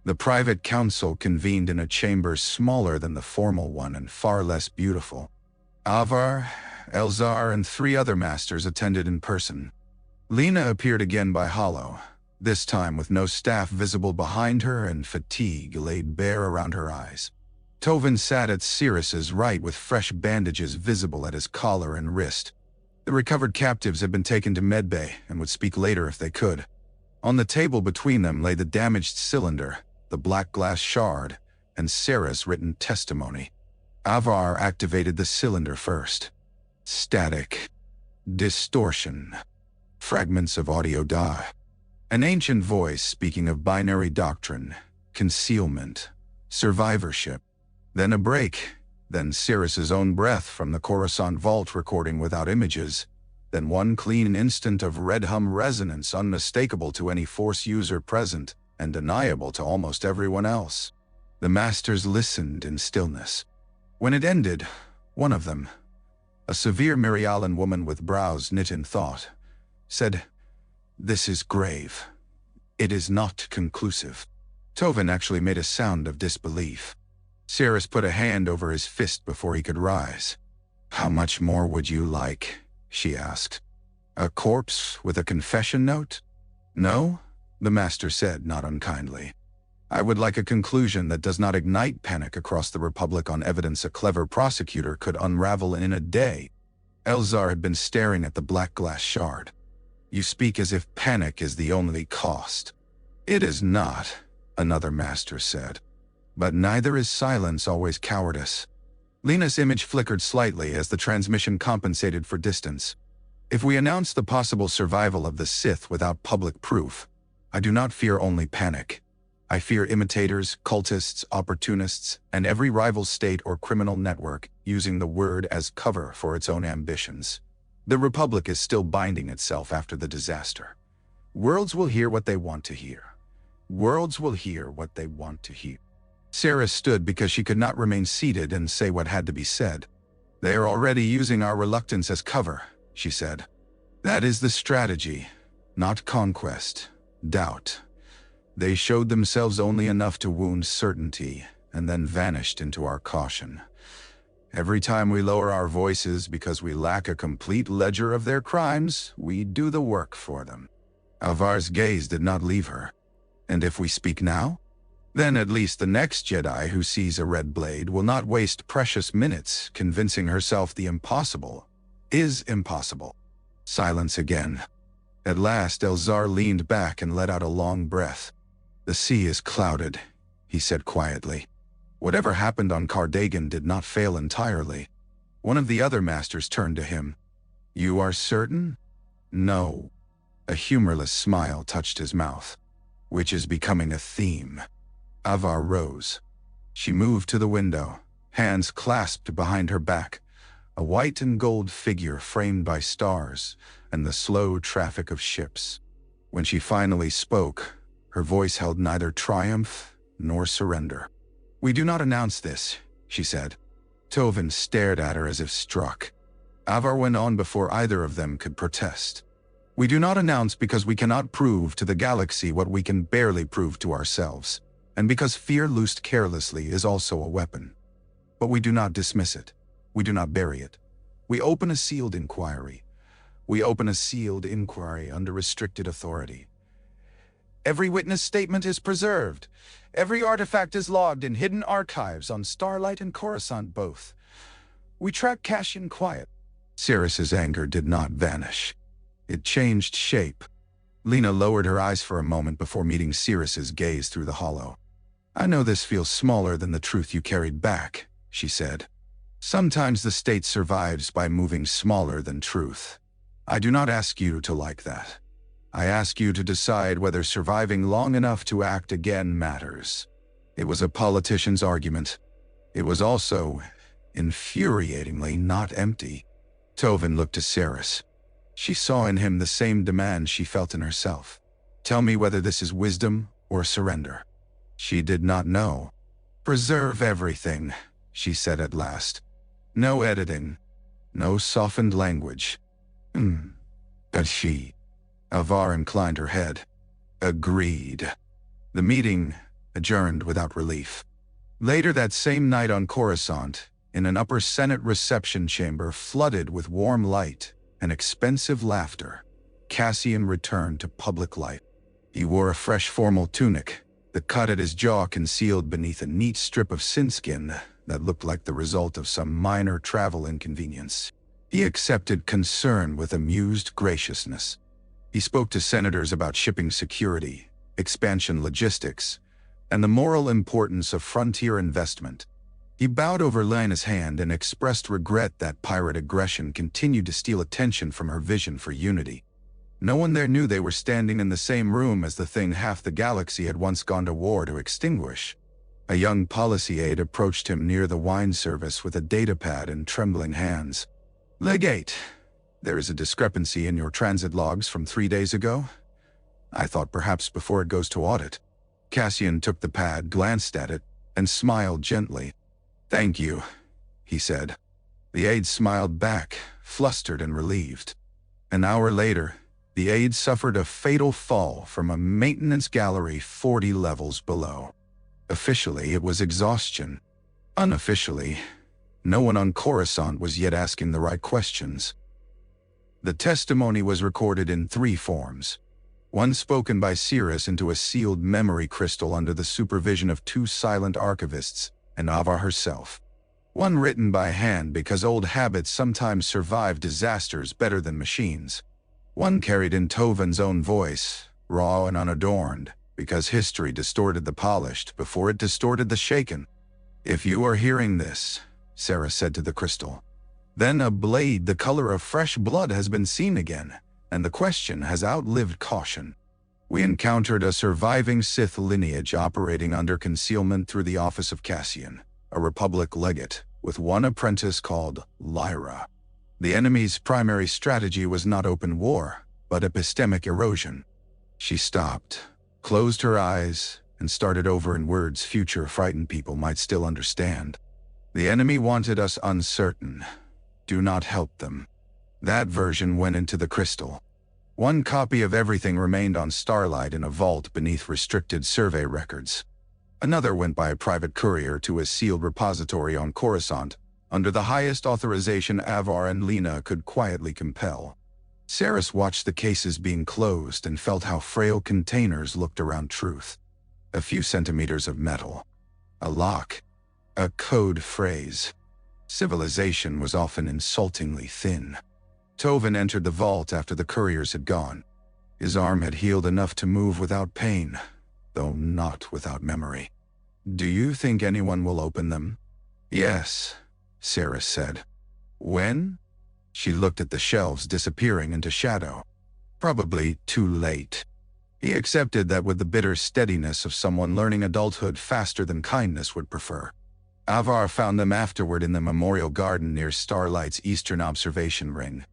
The private council convened in a chamber smaller than the formal one and far less beautiful. Avar, Elzar, and 3 other masters attended in person. Lena appeared again by hollow, this time with no staff visible behind her and fatigue laid bare around her eyes. Tovin sat at Saris's right with fresh bandages visible at his collar and wrist. The recovered captives had been taken to medbay and would speak later if they could. On the table between them lay the damaged cylinder, the black glass shard, and Saris' written testimony. Avar activated the cylinder first. Static. Distortion. Fragments of audio die. An ancient voice speaking of binary doctrine, concealment, survivorship. Then a break, then Saris's own breath from the Corasont vault recording without images, then one clean instant of red hum resonance unmistakable to any Force user present and deniable to almost everyone else. The masters listened in stillness. When it ended, one of them, a severe Mirialan woman with brows knit in thought, said, "This is grave. It is not conclusive." Tovin actually made a sound of disbelief. Saris put a hand over his fist before he could rise. "How much more would you like?" she asked. "A corpse with a confession note?" "No," the master said, not unkindly. "I would like a conclusion that does not ignite panic across the Republic on evidence a clever prosecutor could unravel in a day." Elzar had been staring at the black glass shard. "You speak as if panic is the only cost." "It is not," another master said. "But neither is silence always cowardice." Lena's image flickered slightly as the transmission compensated for distance. "If we announce the possible survival of the Sith without public proof, I do not fear only panic. I fear imitators, cultists, opportunists, and every rival state or criminal network using the word as cover for its own ambitions. The Republic is still binding itself after the disaster. Worlds will hear what they want to hear. Worlds will hear what they want to hear." Saris stood because she could not remain seated and say what had to be said. "They are already using our reluctance as cover," she said. "That is the strategy, not conquest, doubt. They showed themselves only enough to wound certainty, and then vanished into our caution. Every time we lower our voices because we lack a complete ledger of their crimes, we do the work for them." Avar's gaze did not leave her. "And if we speak now? Then at least the next Jedi who sees a red blade will not waste precious minutes convincing herself the impossible is impossible." Silence again. At last Elzar leaned back and let out a long breath. "The sea is clouded," he said quietly. Whatever happened on Dagan did not fail entirely. One of the other masters turned to him. "You are certain?" "No." A humorless smile touched his mouth. "Which is becoming a theme." Avar rose. She moved to the window, hands clasped behind her back, a white and gold figure framed by stars and the slow traffic of ships. When she finally spoke, her voice held neither triumph nor surrender. "We do not announce this," she said. Tovin stared at her as if struck. Avar went on before either of them could protest. "We do not announce because we cannot prove to the galaxy what we can barely prove to ourselves, and because fear loosed carelessly is also a weapon. But we do not dismiss it. We do not bury it. We open a sealed inquiry. We open a sealed inquiry under restricted authority. Every witness statement is preserved. Every artifact is logged in hidden archives on Starlight and Corasont both. We track Cassian quiet. Cirrus's anger did not vanish. It changed shape. Lena lowered her eyes for a moment before meeting Cirrus's gaze through the hollow. "I know this feels smaller than the truth you carried back," she said. "Sometimes the state survives by moving smaller than truth. I do not ask you to like that. I ask you to decide whether surviving long enough to act again matters." It was a politician's argument. It was also, infuriatingly, not empty. Tovin looked to Cirrus. She saw in him the same demand she felt in herself. "Tell me whether this is wisdom or surrender." She did not know. "Preserve everything," she said at last. "No editing. No softened language." But she... Avar inclined her head. "Agreed." The meeting adjourned without relief. Later that same night on Corasont, in an upper Senate reception chamber flooded with warm light and expensive laughter, Cassian returned to public life. He wore a fresh formal tunic, the cut at his jaw concealed beneath a neat strip of skin that looked like the result of some minor travel inconvenience. He accepted concern with amused graciousness. He spoke to senators about shipping security, expansion logistics, and the moral importance of frontier investment. He bowed over Lena's hand and expressed regret that pirate aggression continued to steal attention from her vision for unity. No one there knew they were standing in the same room as the thing half the galaxy had once gone to war to extinguish. A young policy aide approached him near the wine service with a datapad in trembling hands. "Legate, there is a discrepancy in your transit logs from 3 days ago. I thought perhaps before it goes to audit." Cassian took the pad, glanced at it, and smiled gently. "Thank you," he said. The aide smiled back, flustered and relieved. An hour later, the aide suffered a fatal fall from a maintenance gallery 40 levels below. Officially, it was exhaustion. Unofficially, no one on Corasont was yet asking the right questions. The testimony was recorded in 3 forms. One spoken by Cirrus into a sealed memory crystal under the supervision of 2 silent archivists and Avar herself. One written by hand because old habits sometimes survive disasters better than machines. One carried in Tovin's own voice, raw and unadorned, because history distorted the polished before it distorted the shaken. "If you are hearing this," Sarah said to the crystal, "then a blade the color of fresh blood has been seen again, and the question has outlived caution. We encountered a surviving Sith lineage operating under concealment through the office of Cassian, a Republic legate, with one apprentice called Lyra. The enemy's primary strategy was not open war, but epistemic erosion." She stopped, closed her eyes, and started over in words future frightened people might still understand. "The enemy wanted us uncertain. Do not help them." That version went into the crystal. One copy of everything remained on Starlight in a vault beneath restricted survey records. Another went by a private courier to a sealed repository on Corasont, under the highest authorization Avar and Lena could quietly compel. Saris watched the cases being closed and felt how frail containers looked around truth. A few centimeters of metal. A lock. A code phrase. Civilization was often insultingly thin. Tovin entered the vault after the couriers had gone. His arm had healed enough to move without pain, though not without memory. "Do you think anyone will open them?" "Yes," Sarah said. "When?" She looked at the shelves disappearing into shadow. "Probably too late." He accepted that with the bitter steadiness of someone learning adulthood faster than kindness would prefer. Avar found them afterward in the memorial garden near Starlight's eastern observation ring.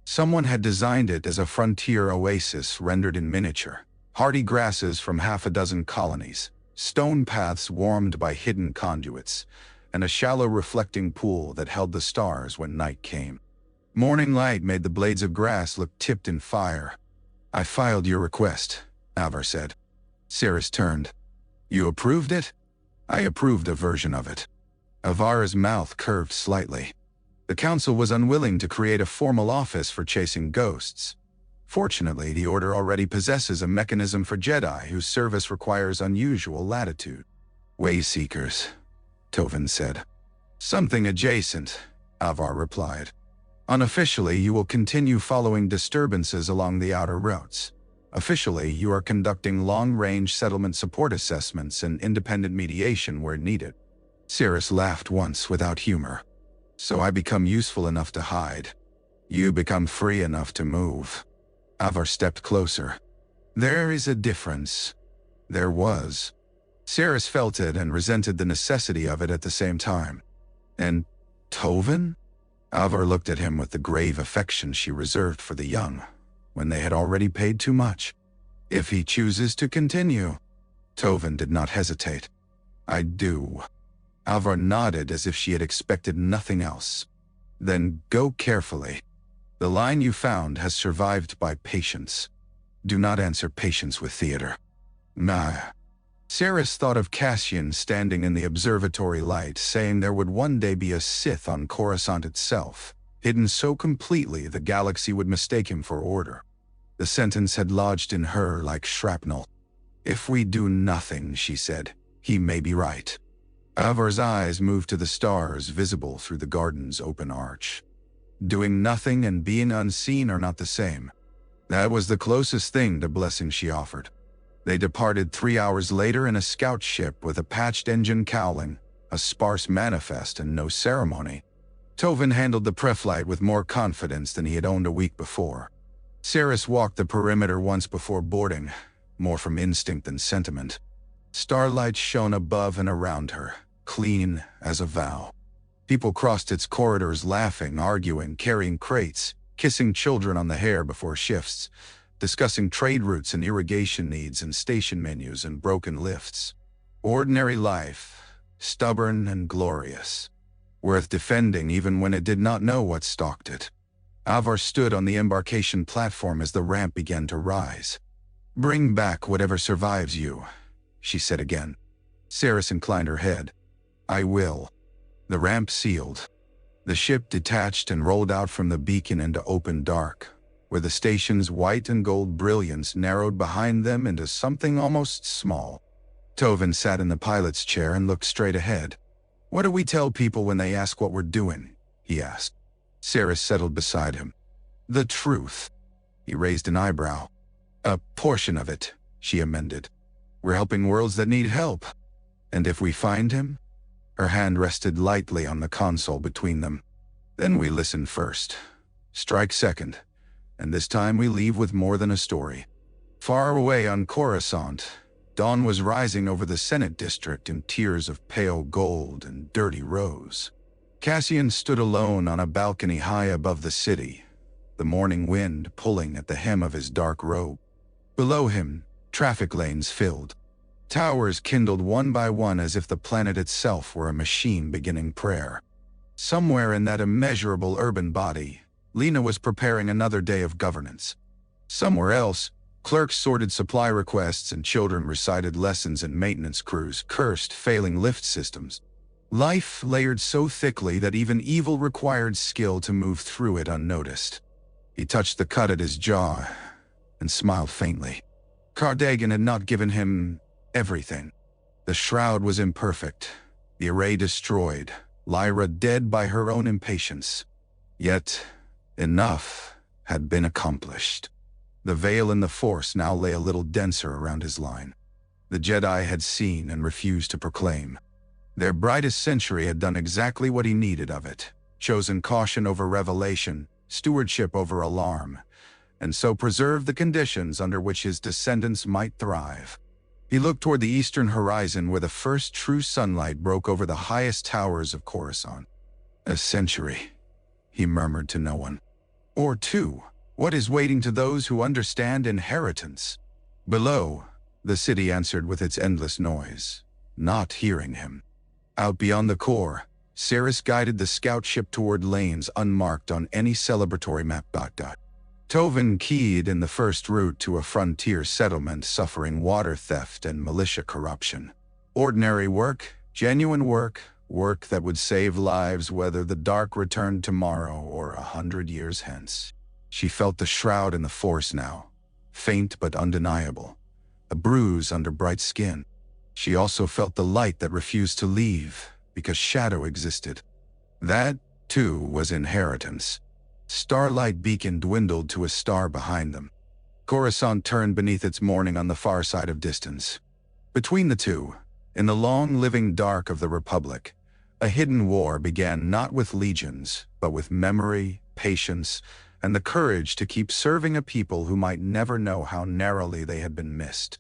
Someone had designed it as a frontier oasis rendered in miniature. Hardy grasses from half a dozen colonies, stone paths warmed by hidden conduits, and a shallow reflecting pool that held the stars when night came. Morning light made the blades of grass look tipped in fire. "I filed your request," Avar said. Cirrus turned. "You approved it?" "I approved a version of it." Avar's mouth curved slightly. The council was unwilling to create a formal office for chasing ghosts. Fortunately, the Order already possesses a mechanism for Jedi whose service requires unusual latitude. "Wayseekers," Tovin said. "Something adjacent," Avar replied. Unofficially, you will continue following disturbances along the outer routes. Officially, you are conducting long-range settlement support assessments and independent mediation where needed. Cirrus laughed once without humor. So I become useful enough to hide. You become free enough to move. Avar stepped closer. There is a difference. There was. Cirrus felt it and resented the necessity of it at the same time. And Tovin? Avar looked at him with the grave affection she reserved for the young, when they had already paid too much. If he chooses to continue. Tovin did not hesitate. I do. Avar nodded as if she had expected nothing else. Then go carefully. The line you found has survived by patience. Do not answer patience with theater. Nah. Cirrus thought of Cassian standing in the observatory light, saying there would one day be a Sith on Corasont itself, hidden so completely the galaxy would mistake him for order. The sentence had lodged in her like shrapnel. If we do nothing, she said, he may be right. Avar's eyes moved to the stars visible through the garden's open arch. Doing nothing and being unseen are not the same. That was the closest thing to blessing she offered. They departed 3 hours later in a scout ship with a patched engine cowling, a sparse manifest, and no ceremony. Tovin handled the preflight with more confidence than he had owned a week before. Cirrus walked the perimeter once before boarding, more from instinct than sentiment. Starlight shone above and around her, clean as a vow. People crossed its corridors laughing, arguing, carrying crates, kissing children on the hair before shifts, discussing trade routes and irrigation needs and station menus and broken lifts. Ordinary life, stubborn and glorious, worth defending even when it did not know what stalked it. Avar stood on the embarkation platform as the ramp began to rise. Bring back whatever survives you, she said again. Cirrus inclined her head. I will. The ramp sealed. The ship detached and rolled out from the beacon into open dark, where the station's white and gold brilliance narrowed behind them into something almost small. Tovin sat in the pilot's chair and looked straight ahead. What do we tell people when they ask what we're doing? He asked. Cirrus settled beside him. The truth. He raised an eyebrow. A portion of it, she amended. We're helping worlds that need help. And if we find him? Her hand rested lightly on the console between them. Then we listen first. Strike second. And this time we leave with more than a story. Far away on Corasont, dawn was rising over the Senate district in tiers of pale gold and dirty rose. Cassian stood alone on a balcony high above the city, the morning wind pulling at the hem of his dark robe. Below him, traffic lanes filled. Towers kindled one by one as if the planet itself were a machine beginning prayer. Somewhere in that immeasurable urban body, Lena was preparing another day of governance. Somewhere else, clerks sorted supply requests and children recited lessons and maintenance crews cursed failing lift systems. Life layered so thickly that even evil required skill to move through it unnoticed. He touched the cut at his jaw and smiled faintly. Dagan had not given him everything. The shroud was imperfect, the array destroyed, Lyra dead by her own impatience. Yet, enough had been accomplished. The veil in the Force now lay a little denser around his line. The Jedi had seen and refused to proclaim. Their brightest century had done exactly what he needed of it, chosen caution over revelation, stewardship over alarm, and so preserved the conditions under which his descendants might thrive. He looked toward the eastern horizon where the first true sunlight broke over the highest towers of Coruscant. A century, he murmured to no one. Or two, what is waiting to those who understand inheritance? Below, the city answered with its endless noise, not hearing him. Out beyond the core, Cirrus guided the scout ship toward lanes unmarked on any celebratory map. Tovin keyed in the first route to a frontier settlement suffering water theft and militia corruption. Ordinary work, genuine work, work that would save lives whether the dark returned tomorrow or 100 years hence. She felt the shroud in the Force now, faint but undeniable, a bruise under bright skin. She also felt the light that refused to leave because shadow existed. That, too, was inheritance. Starlight beacon dwindled to a star behind them. Corasont turned beneath its morning on the far side of distance. Between the two, in the long living dark of the Republic, a hidden war began not with legions, but with memory, patience, and the courage to keep serving a people who might never know how narrowly they had been missed.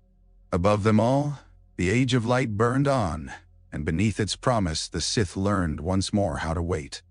Above them all, the Age of Light burned on, and beneath its promise the Sith learned once more how to wait.